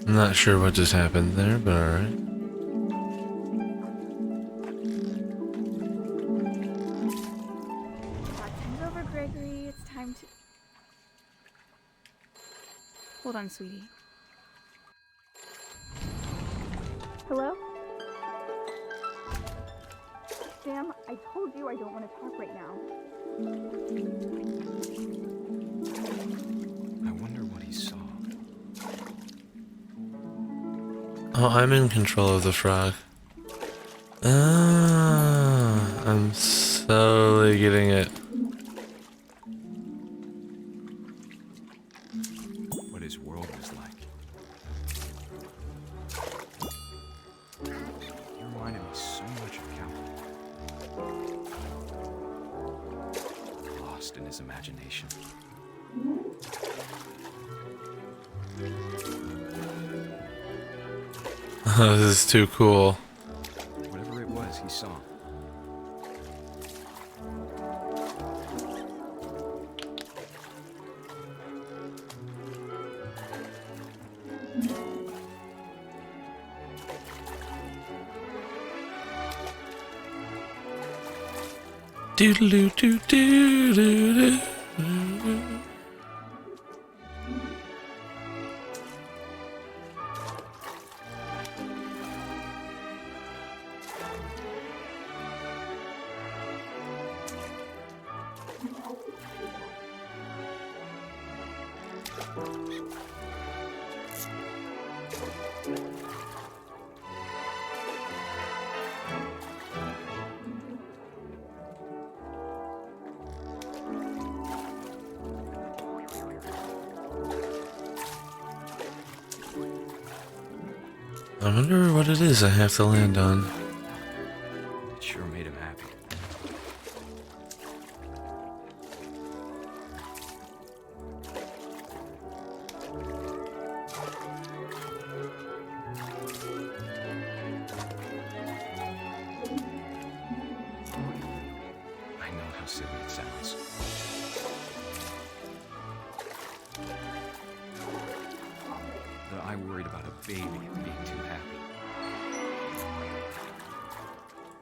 I'm not sure what just happened there, but alright. Time's over, Gregory. It's time to... Hold on, sweetie. Hello? Sam, I told you I don't want to talk right now. I wonder what he saw. Oh, I'm in control of the frog. Ah, I'm slowly getting it. What his world was like. He reminded me so much of Calvin. Lost in his imagination. Oh, this is too cool. Whatever it was he saw. Doodaloo doo doo doo doo. I wonder what it is I have to land on. It sure made him happy. I know how silly it sounds. That I worried about a baby being too happy.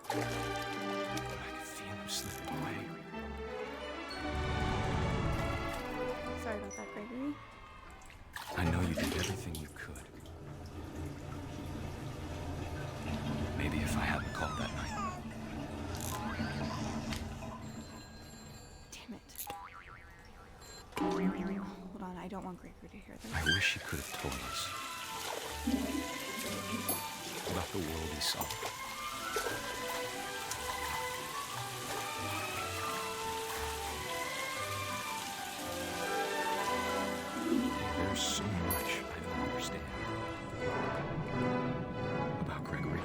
But I could feel him slipping away. Sorry about that, Gregory. I know you did everything you could. Maybe if I hadn't called that night. Damn it. Hold on, I don't want Gregory to hear this. I wish he could have told us about the world he saw. so much I don't understand. About Gregory.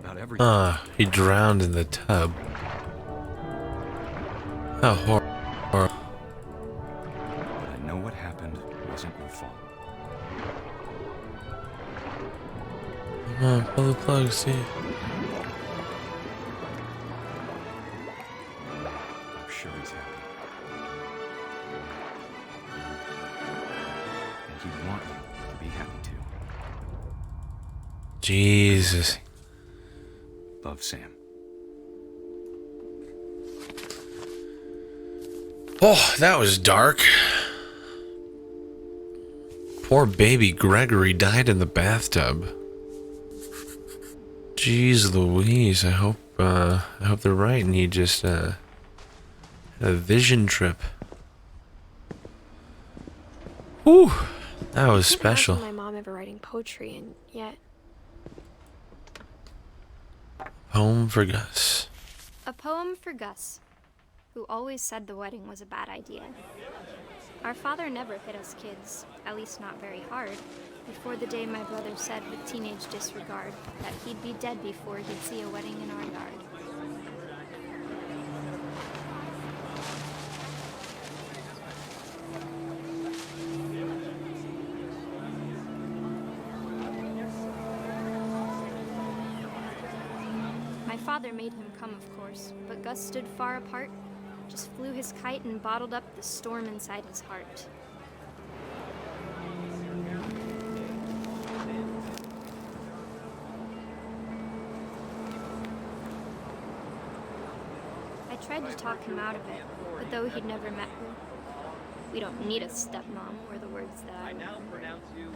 About everything. He drowned in the tub. How horrible. But I know what happened wasn't your fault. Come on, pull the plug, see. I'm sure he's happy. And he'd want you to be happy too. Jesus. Love, Sam. Oh, that was dark. Poor baby Gregory died in the bathtub. Jeez Louise, I hope they're right and he just had a vision trip. Whew, that was special. My mom ever writing poetry, and yet Poem for Gus. A poem for Gus, who always said the wedding was a bad idea. Our father never hit us kids, at least not very hard, before the day my brother said with teenage disregard that he'd be dead before he'd see a wedding in our yard. My father made him come, of course, but Gus stood far apart, just flew his kite and bottled up the storm inside his heart. I tried to talk him out of it, but though he'd never met her, we don't need a stepmom, were the words that I now pronounce you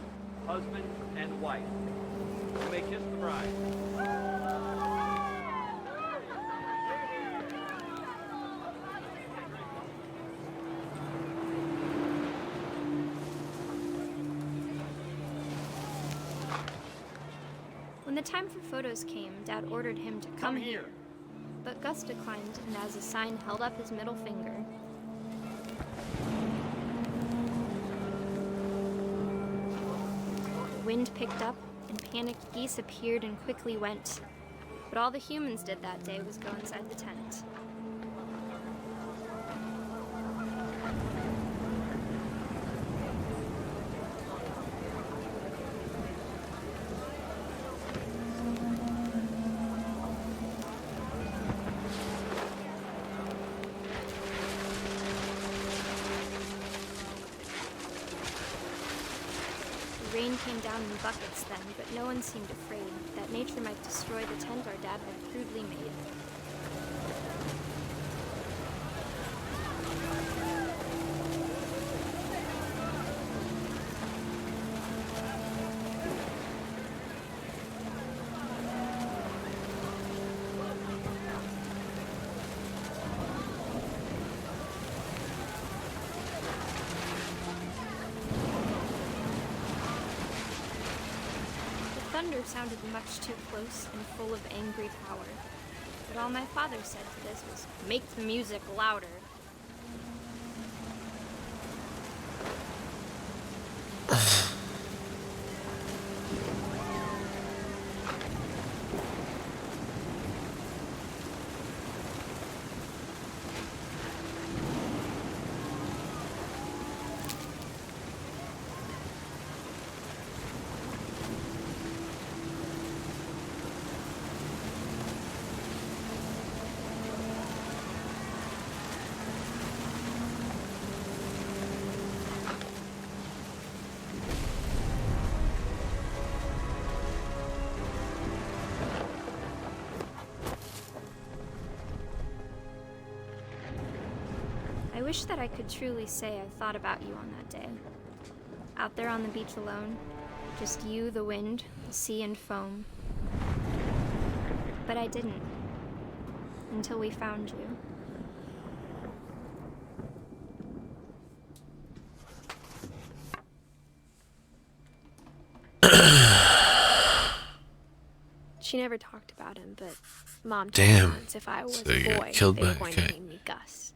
husband and wife. You may kiss the bride. When the time for photos came, Dad ordered him to come here. But Gus declined, and as a sign held up his middle finger. The wind picked up, and panicked geese appeared and quickly went. But all the humans did that day was go inside the tent. The rain came down in buckets then, but no one seemed afraid that nature might destroy the tent our dad had crudely made. Thunder sounded much too close and full of angry power. But all my father said to this was, "Make the music louder." I wish that I could truly say I thought about you on that day. Out there on the beach alone, just you, the wind, the sea and foam. But I didn't, until we found you. She never talked about him, but Mom told Damn. me once if I was So you a got boy, killed they by were a going kite. to name me Gus.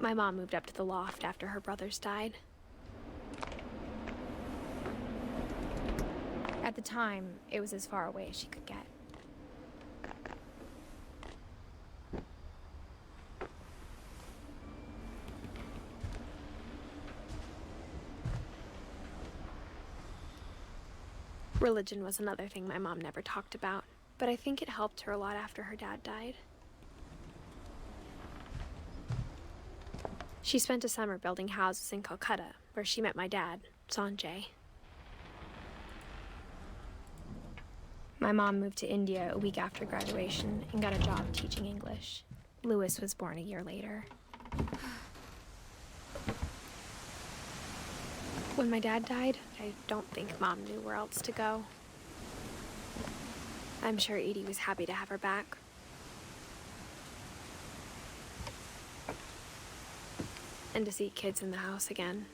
My mom moved up to the loft after her brothers died. At the time, it was as far away as she could get. Religion was another thing my mom never talked about, but I think it helped her a lot after her dad died. She spent a summer building houses in Calcutta, where she met my dad, Sanjay. My mom moved to India a week after graduation and got a job teaching English. Lewis was born a year later. When my dad died, I don't think Mom knew where else to go. I'm sure Edie was happy to have her back. And to see kids in the house again.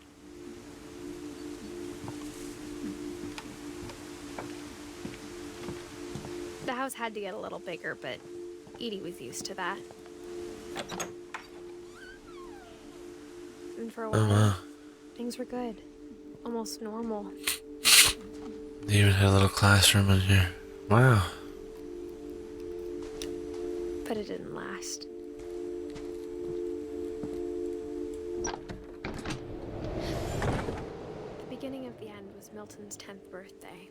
The house had to get a little bigger, but Edie was used to that. And for a while, things were good. Almost normal. They even had a little classroom in here. Wow. But it didn't last. The beginning of the end was Milton's 10th birthday,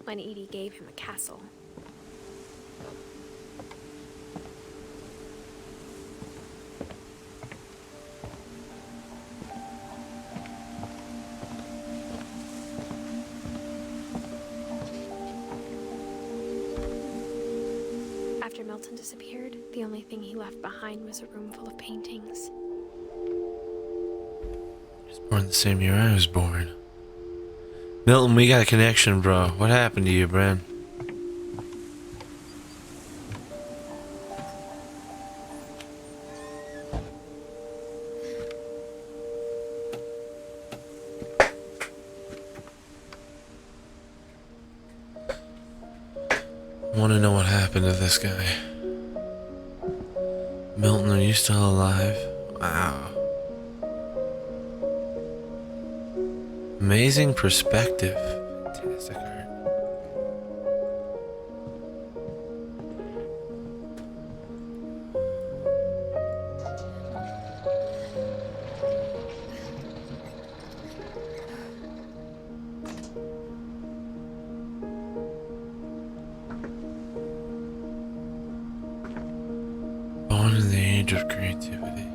when Edie gave him a castle. After Milton disappeared, the only thing he left behind was a room full of paintings. He was born the same year I was born. Milton, we got a connection, bro. What happened to you, Bran? I want to know what happened to this guy. Milton, are you still alive? Wow. Amazing perspective. Fantastic art. Born in the age of creativity.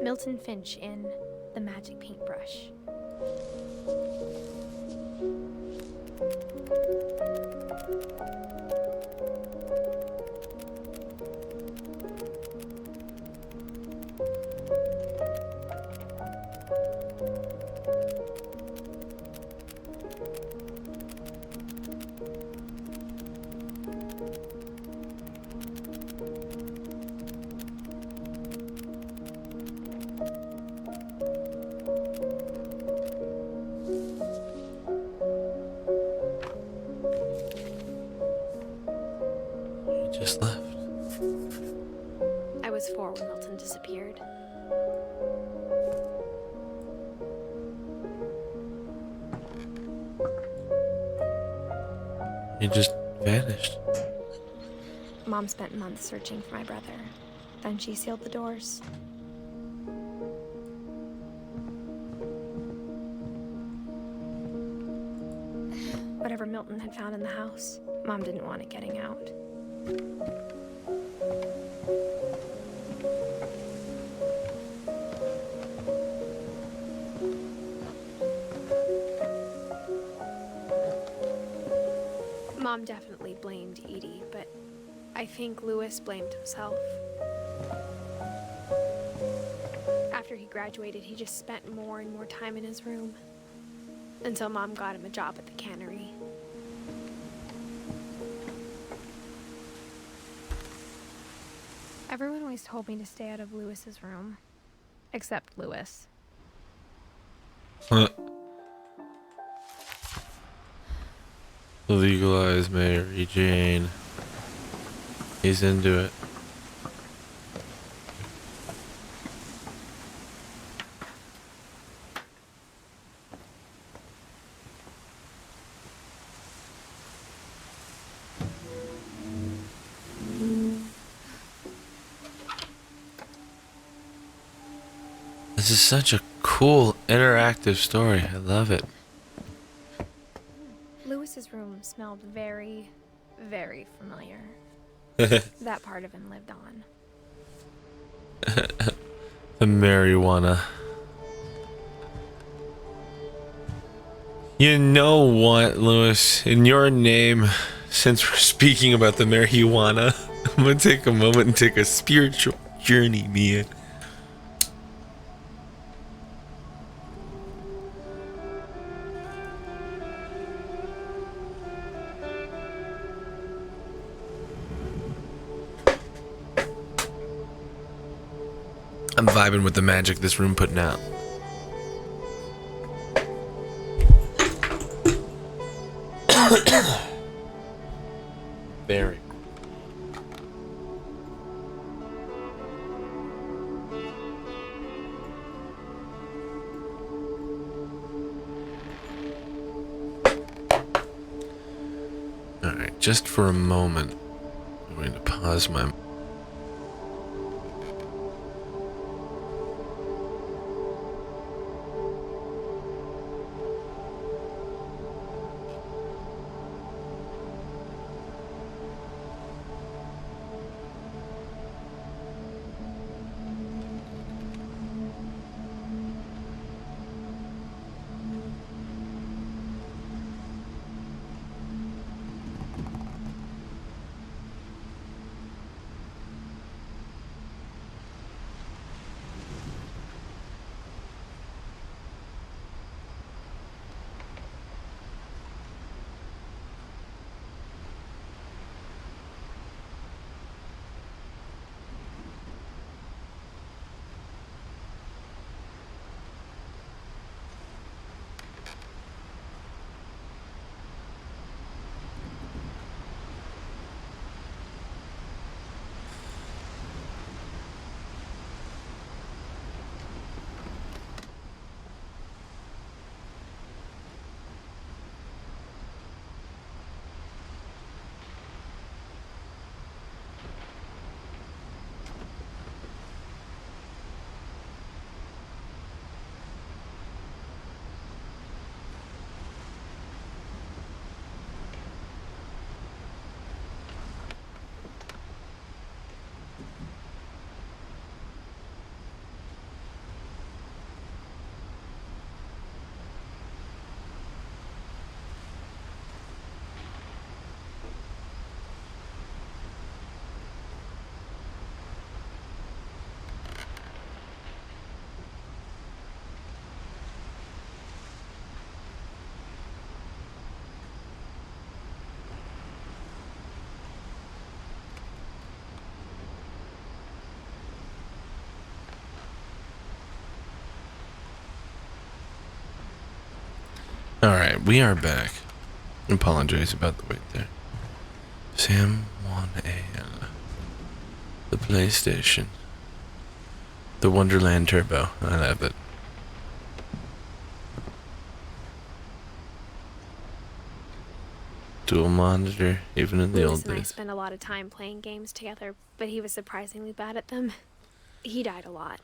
Milton Finch in The Magic Paintbrush. Just left. I was 4 when Milton disappeared. He just vanished. Mom spent months searching for my brother. Then she sealed the doors. Whatever Milton had found in the house, Mom didn't want it getting out. Mom definitely blamed Edie, but I think Lewis blamed himself. After he graduated, he just spent more and more time in his room, until Mom got him a job at the cannery. Everyone always told me to stay out of Lewis's room, except Lewis. Legalize Mary Jane. He's into it. This is such a cool, interactive story. I love it. Lewis's room smelled very, very familiar. That part of him lived on. The marijuana. You know what, Lewis? In your name, since we're speaking about the marijuana, I'm gonna take a moment and take a spiritual journey, man. I'm vibing with the magic this room putting out. Very. Alright, just for a moment, I'm going to pause my... Alright, we are back. Apologize about the wait there. Sam 1AN. The PlayStation. The Wonderland Turbo. I love it. Dual monitor, even in the Lewis old and I days. spent a lot of time playing games together, but he was surprisingly bad at them. He died a lot.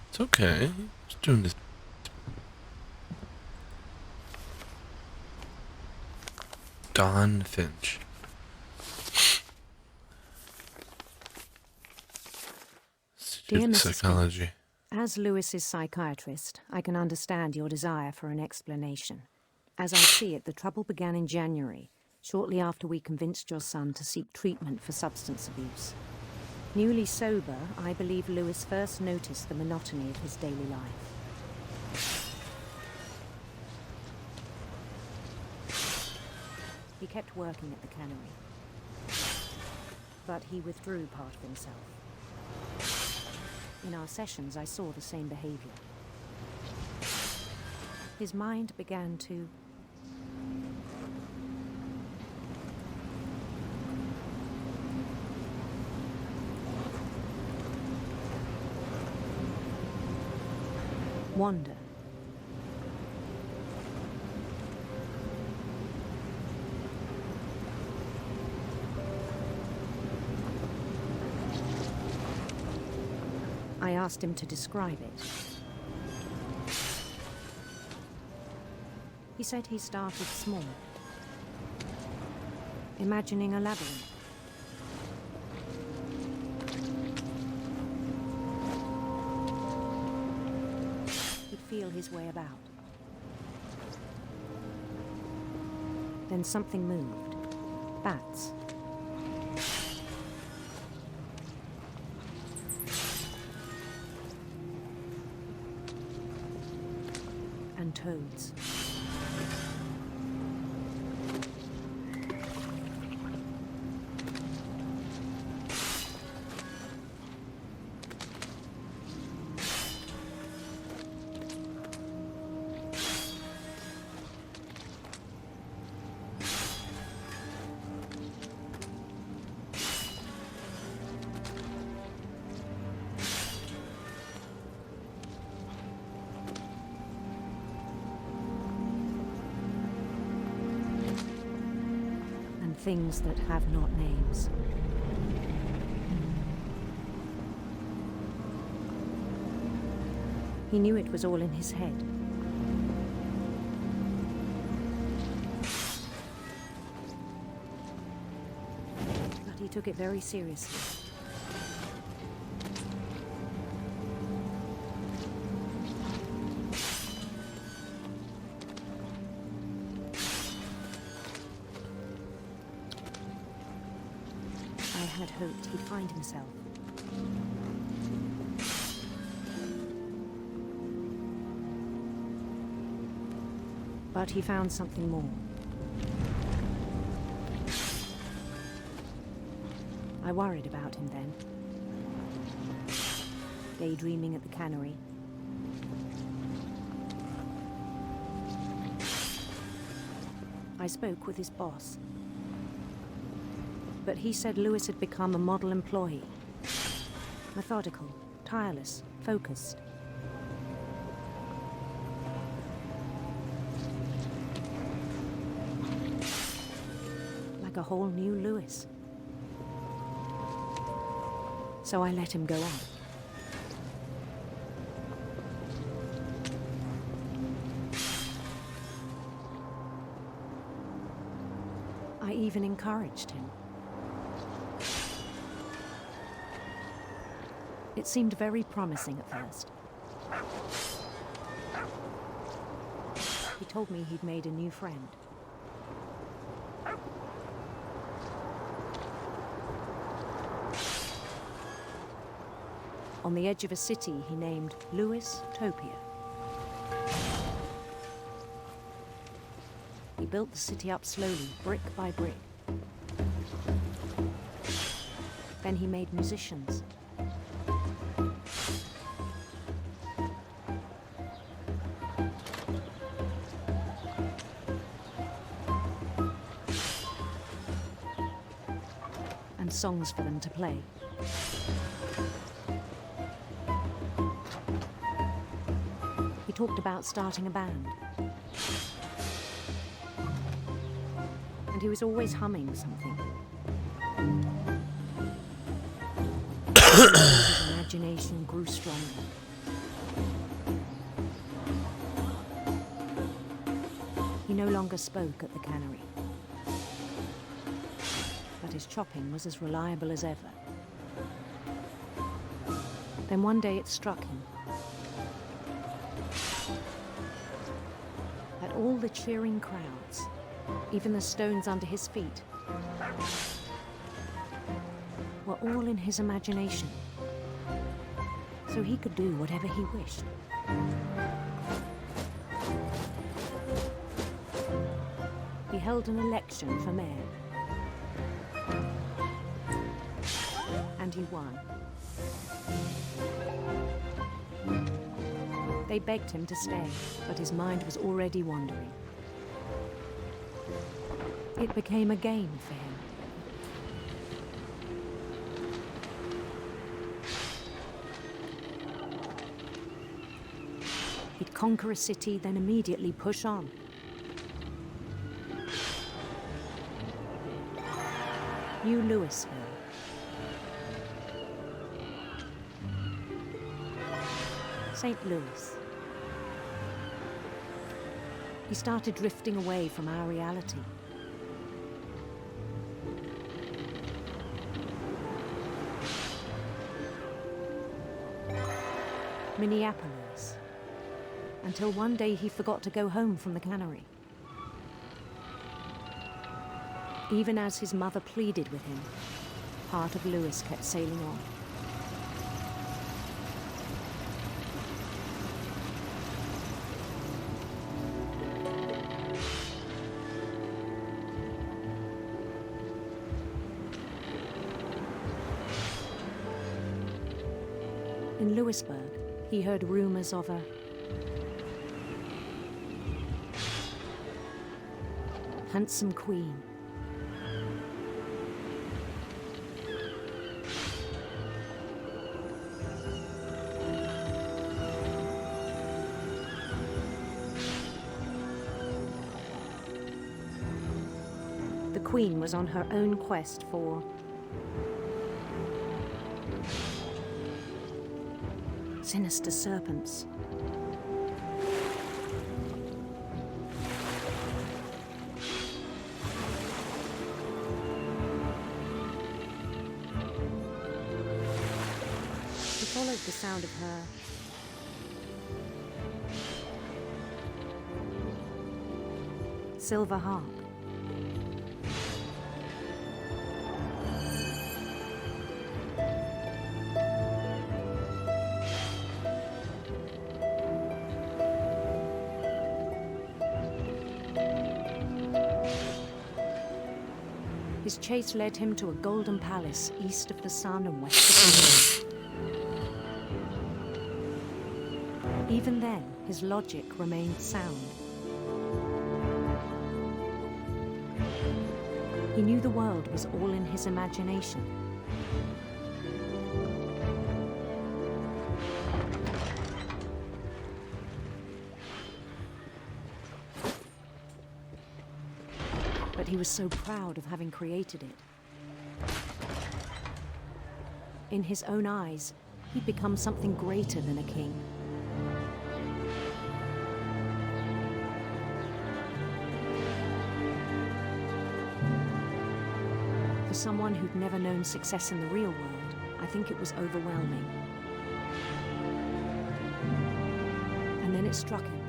It's okay. Just doing this. Dawn Finch. Dear Student Mrs. psychology. Finch, as Lewis's psychiatrist, I can understand your desire for an explanation. As I see it, the trouble began in January, shortly after we convinced your son to seek treatment for substance abuse. Newly sober, I believe Lewis first noticed the monotony of his daily life. He kept working at the cannery, but he withdrew part of himself. In our sessions, I saw the same behavior. His mind began to wander. I asked him to describe it. He said he started small, imagining a labyrinth. He'd feel his way about. Then something moved. Bats. And toads. Things that have not names. He knew it was all in his head. But he took it very seriously. I had hoped he'd find himself. But he found something more. I worried about him then. Daydreaming at the cannery. I spoke with his boss. But he said Lewis had become a model employee. Methodical, tireless, focused. Like a whole new Lewis. So I let him go on. I even encouraged him. It seemed very promising at first. He told me he'd made a new friend. On the edge of a city he named Lewis Topia. He built the city up slowly, brick by brick. Then he made musicians. And songs for them to play. He talked about starting a band. And he was always humming something. His imagination grew stronger. He no longer spoke at the cannery. But his chopping was as reliable as ever. Then one day it struck him that all the cheering crowds, even the stones under his feet, were all in his imagination, so he could do whatever he wished. He held an election for mayor, and he won. They begged him to stay, but his mind was already wandering. It became a game for him. He'd conquer a city, then immediately push on. New Louisville. St. Louis. He started drifting away from our reality. Minneapolis. Until one day he forgot to go home from the cannery. Even as his mother pleaded with him, part of Louis kept sailing on. In Louisburg, he heard rumors of a handsome queen. The queen was on her own quest for sinister serpents. He followed the sound of her silver harp. His chase led him to a golden palace east of the sun and west of the moon. Even then, his logic remained sound. He knew the world was all in his imagination. But he was so proud of having created it. In his own eyes, he'd become something greater than a king. For someone who'd never known success in the real world, I think it was overwhelming. And then it struck him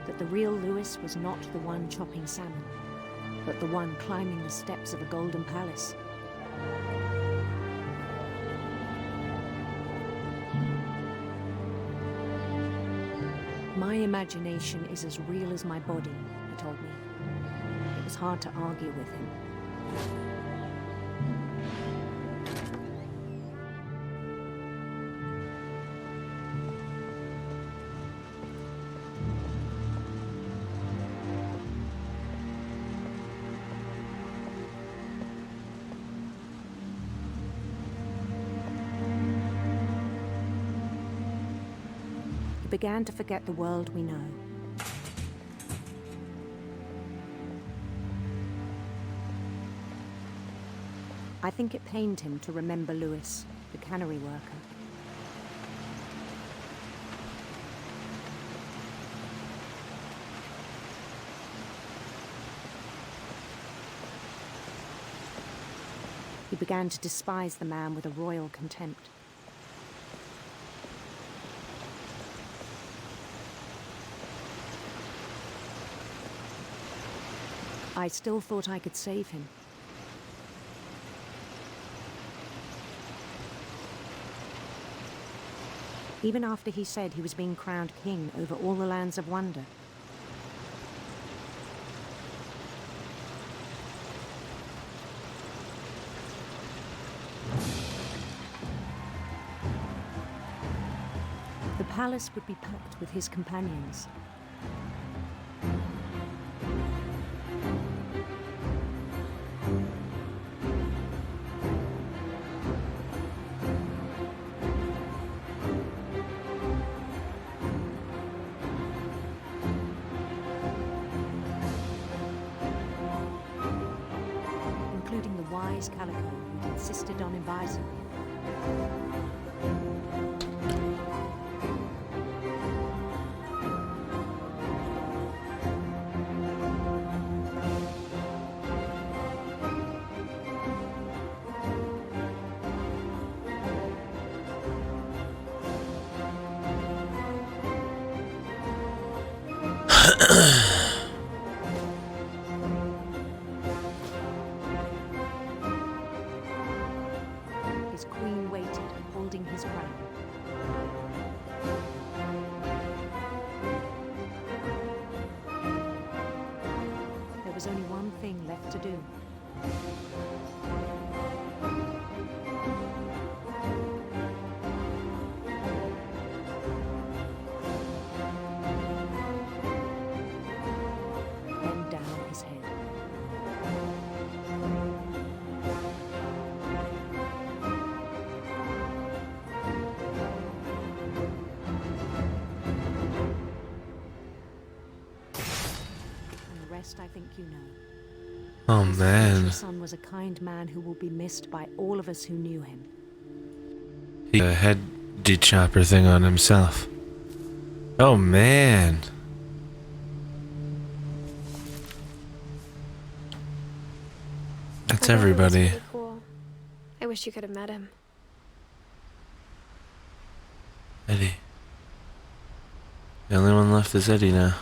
that the real Louis was not the one chopping salmon, but the one climbing the steps of a golden palace. My imagination is as real as my body, he told me. It was hard to argue with him. Began to forget the world we know. I think it pained him to remember Louis, the cannery worker. He began to despise the man with a royal contempt. I still thought I could save him. Even after he said he was being crowned king over all the lands of wonder. The palace would be packed with his companions. Miss Calico who'd insisted on inviting me. His queen waited, holding his crown. There was only one thing left to do. Bend down his head. I think you know. Oh His man. future son was a kind man who will be missed by all of us who knew him. He had a head de-chopper thing on himself. Oh man. That's My brother was everybody. really cool. I wish you could have met him. Eddie. The only one left is Eddie now.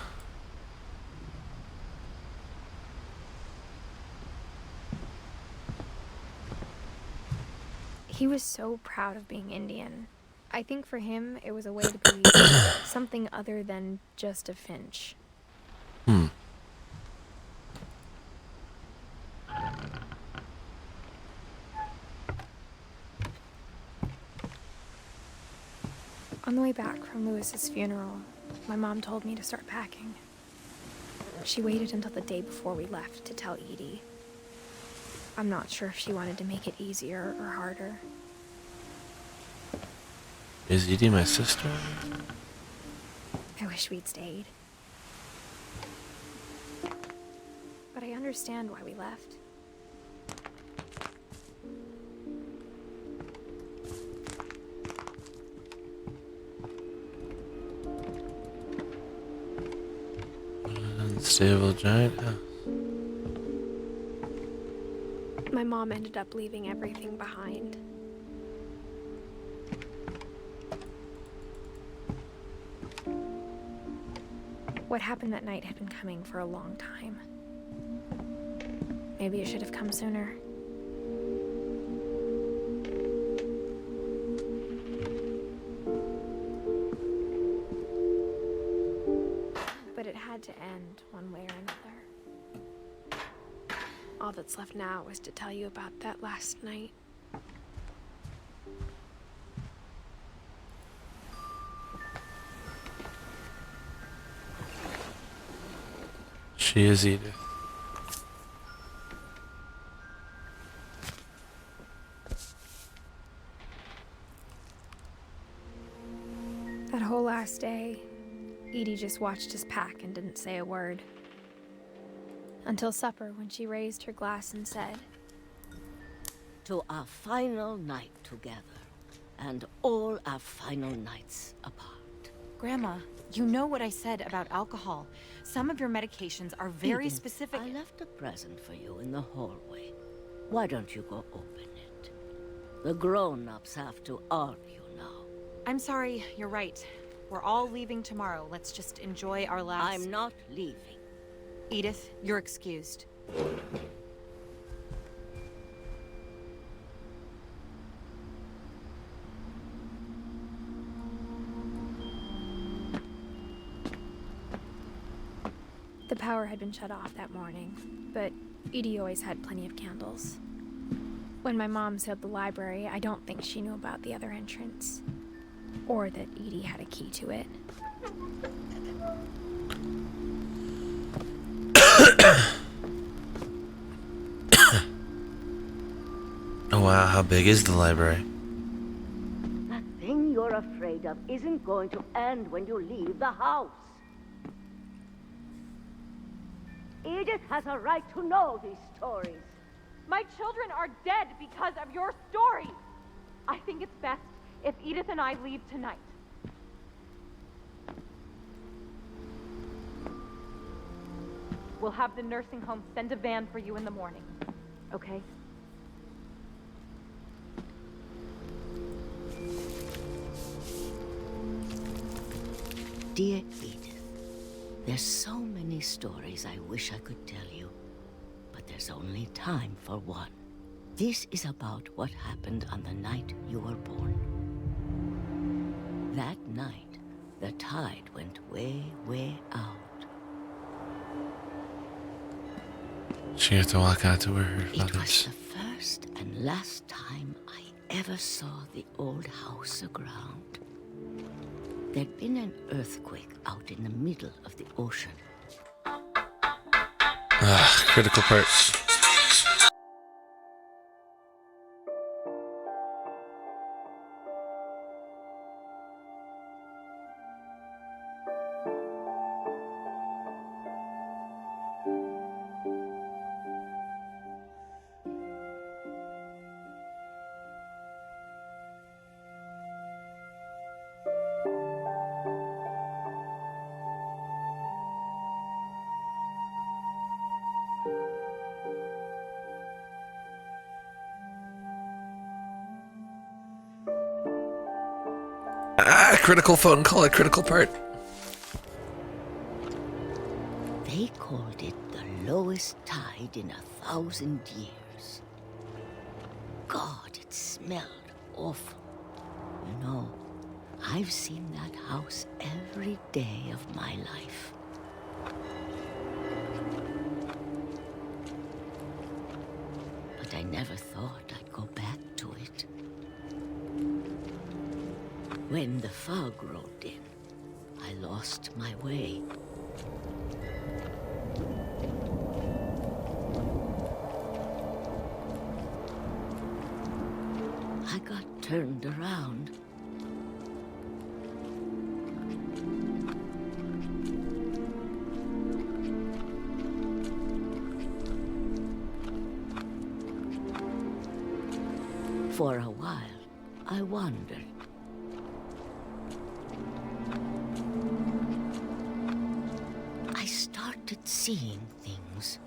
He was so proud of being Indian. I think for him, it was a way to be something other than just a Finch. On the way back from Lewis's funeral, my mom told me to start packing. She waited until the day before we left to tell Edie. I'm not sure if she wanted to make it easier or harder. Is Edie my sister? I wish we'd stayed. But I understand why we left. Unstable giant house. My mom ended up leaving everything behind. What happened that night had been coming for a long time. Maybe it should have come sooner. But it had to end one way or another. All that's left now is to tell you about that last night. She is Edith. That whole last day, Edie just watched us pack and didn't say a word. Until supper, when she raised her glass and said, "To our final night together, and all our final nights apart." Grandma, you know what I said about alcohol. Some of your medications are very Edith, specific. I left a present for you in the hallway. Why don't you go open it? The grown-ups have to argue now. I'm sorry, you're right. We're all leaving tomorrow. Let's just enjoy our last... I'm not leaving. Edith, you're excused. The power had been shut off that morning, but Edie always had plenty of candles. When my mom sealed the library, I don't think she knew about the other entrance, or that Edie had a key to it. Oh wow, how big is the library? That thing you're afraid of isn't going to end when you leave the house. Edith has a right to know these stories. My children are dead because of your story. I think it's best if Edith and I leave tonight. We'll have the nursing home send a van for you in the morning, okay? Dear Edith, there's so many stories I wish I could tell you, but there's only time for one. This is about what happened on the night you were born. That night, the tide went way, way out. She had to walk out to where her It was father's. the first and last time I ever saw the old house aground. There'd been an earthquake out in the middle of the ocean. Critical part. Critical phone call, a critical part. They called it the lowest tide in 1,000 years. God, it smelled awful. You know, I've seen that house every day of my life. But I never thought I'd go back to it. When the fog rolled in, I lost my way. I got turned around. For a while, I wandered. I started seeing things.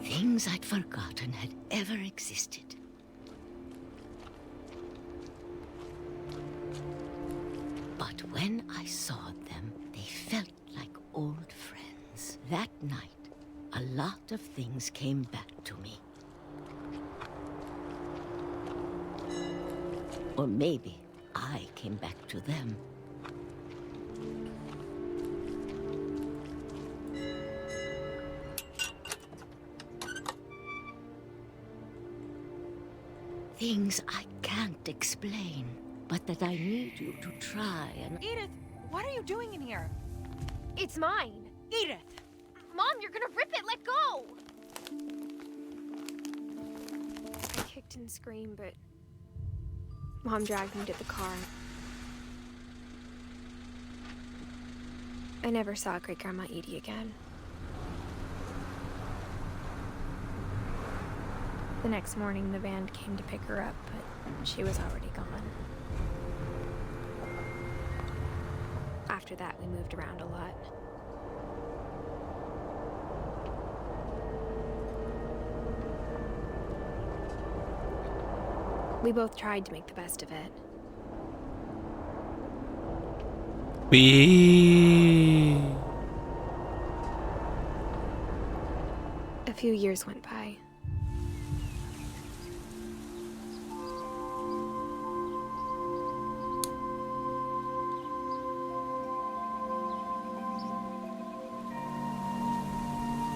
Things I'd forgotten had ever existed. But when I saw them, they felt like old friends. That night, a lot of things came back to me. Or maybe I came back to them. Things I can't explain, but that I need you to try and... Edith, what are you doing in here? It's mine. Edith! Mom, you're gonna rip it! Let go! I kicked and screamed, but Mom dragged me to the car. I never saw Great-Grandma Edie again. The next morning, the van came to pick her up, but she was already gone. After that, we moved around a lot. We both tried to make the best of it. A few years went by.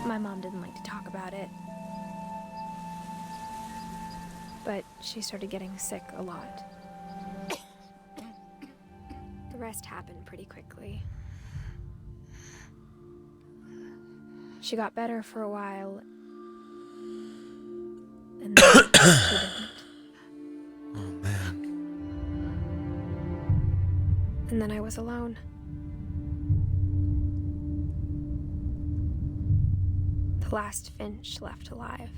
My mom didn't like to talk about it. But she started getting sick a lot. The rest happened pretty quickly. She got better for a while, and then she didn't. Oh man. then I was alone. The last Finch left alive.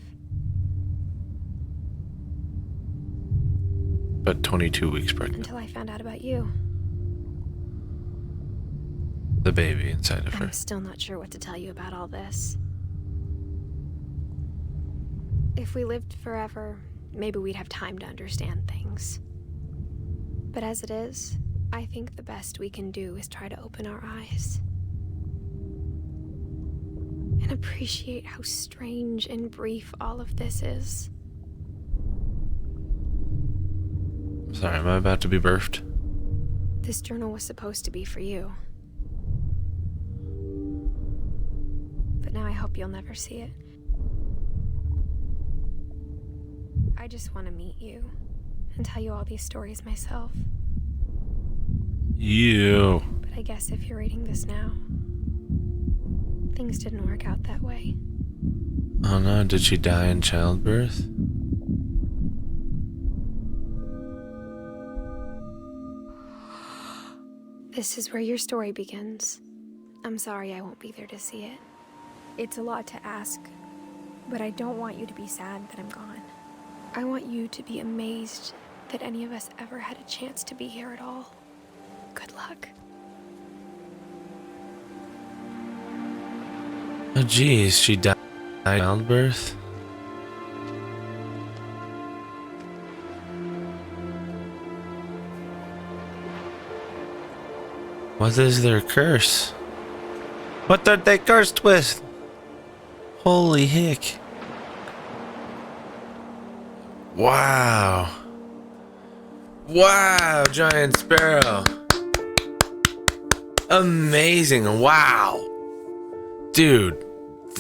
But 22 weeks pregnant. Until I found out about you. The baby inside of her. I'm still not sure what to tell you about all this. If we lived forever, maybe we'd have time to understand things. But as it is, I think the best we can do is try to open our eyes. And appreciate how strange and brief all of this is. Sorry, am I about to be birthed? This journal was supposed to be for you. But now I hope you'll never see it. I just want to meet you and tell you all these stories myself. You. But I guess if you're reading this now, things didn't work out that way. Oh no, did she die in childbirth? This is where your story begins. I'm sorry I won't be there to see it. It's a lot to ask, but I don't want you to be sad that I'm gone. I want you to be amazed that any of us ever had a chance to be here at all. Good luck. Oh geez, she died in childbirth? What is their curse? What are they cursed with? Holy heck. Wow. Wow, Giant Sparrow. Amazing. Wow. Dude,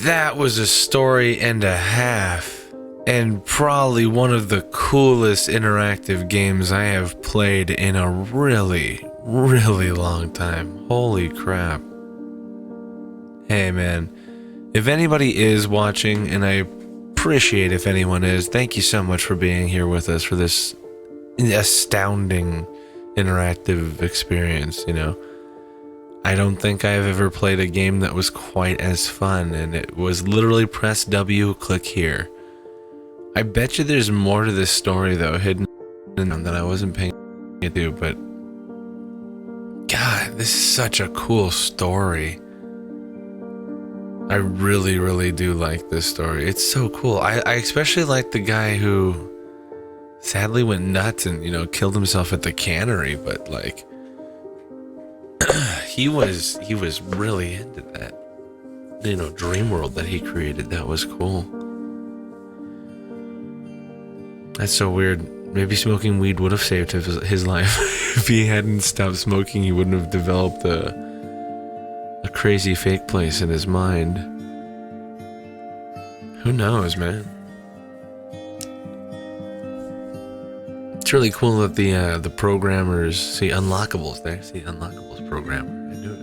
that was a story and a half. And probably one of the coolest interactive games I have played in a really, really long time. Holy crap. Hey man, if anybody is watching, and I appreciate if anyone is, thank you so much for being here with us for this astounding interactive experience, you know. I don't think I've ever played a game that was quite as fun, and it was literally press W, click here. I bet you there's more to this story though, hidden that I wasn't paying attention to, but God, this is such a cool story. I really, really do like this story. It's so cool. I especially like the guy who sadly went nuts and, you know, killed himself at the cannery, but like he was really into that, you know, dream world that he created. That was cool. That's so weird. Maybe smoking weed would have saved his life. If he hadn't stopped smoking, he wouldn't have developed a crazy fake place in his mind. Who knows, man? It's really cool that the programmers see Unlockables there. See Unlockables programmer. I knew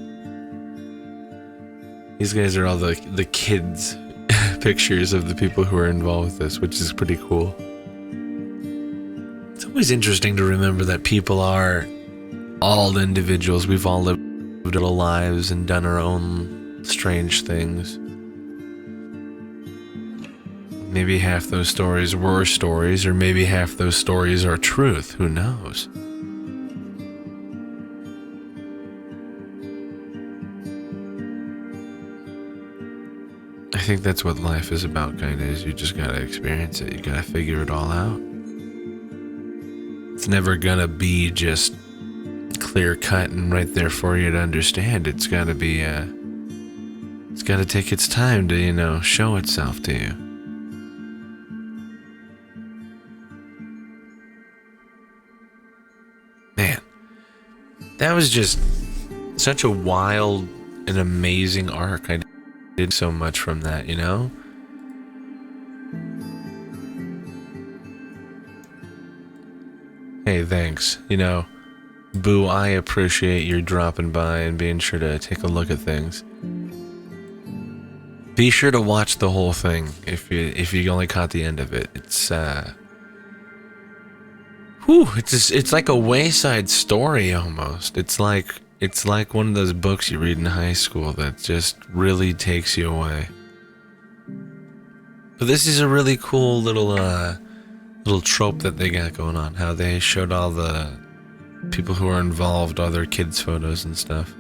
it. These guys are all the kids' pictures of the people who are involved with this, which is pretty cool. It's always interesting to remember that people are all individuals. We've all lived our lives and done our own strange things. Maybe half those stories were stories, or maybe half those stories are truth. Who knows? I think that's what life is about, kinda, is you just gotta experience it. You gotta figure it all out. It's never gonna be just clear cut and right there for you to understand. It's gotta be, it's gotta take its time to, you know, show itself to you. Man, that was just such a wild and amazing arc. I did so much from that, you know? Hey, thanks. You know, Boo, I appreciate your dropping by and being sure to take a look at things. Be sure to watch the whole thing if you only caught the end of it. It's whew, Whew, it's like a Wayside Story almost. It's like one of those books you read in high school that just really takes you away. But this is a really cool little trope that they got going on. How they showed all the people who are involved, all their kids' photos and stuff.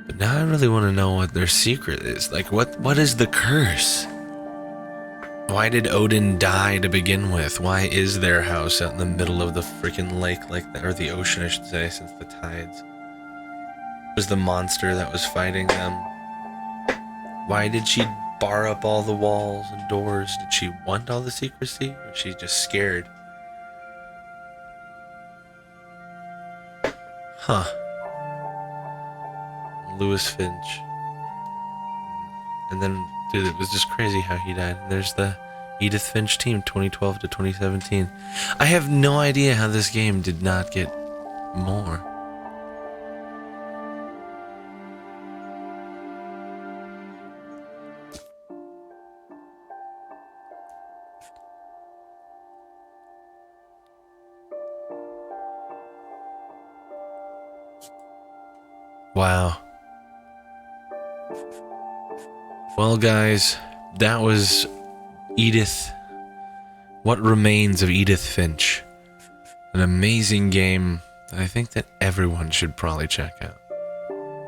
But now I really want to know what their secret is. Like, what is the curse? Why did Odin die to begin with? Why is their house out in the middle of the freaking lake like that? Or the ocean, I should say, since the tides. Was the monster that was fighting them? Why did she bar up all the walls and doors? Did she want all the secrecy? Or was she just scared? Huh. Lewis Finch. And then, dude, it was just crazy how he died. There's the Edith Finch team, 2012 to 2017. I have no idea how this game did not get more. Wow. Well, guys, that was Edith. What Remains of Edith Finch. An amazing game that I think that everyone should probably check out.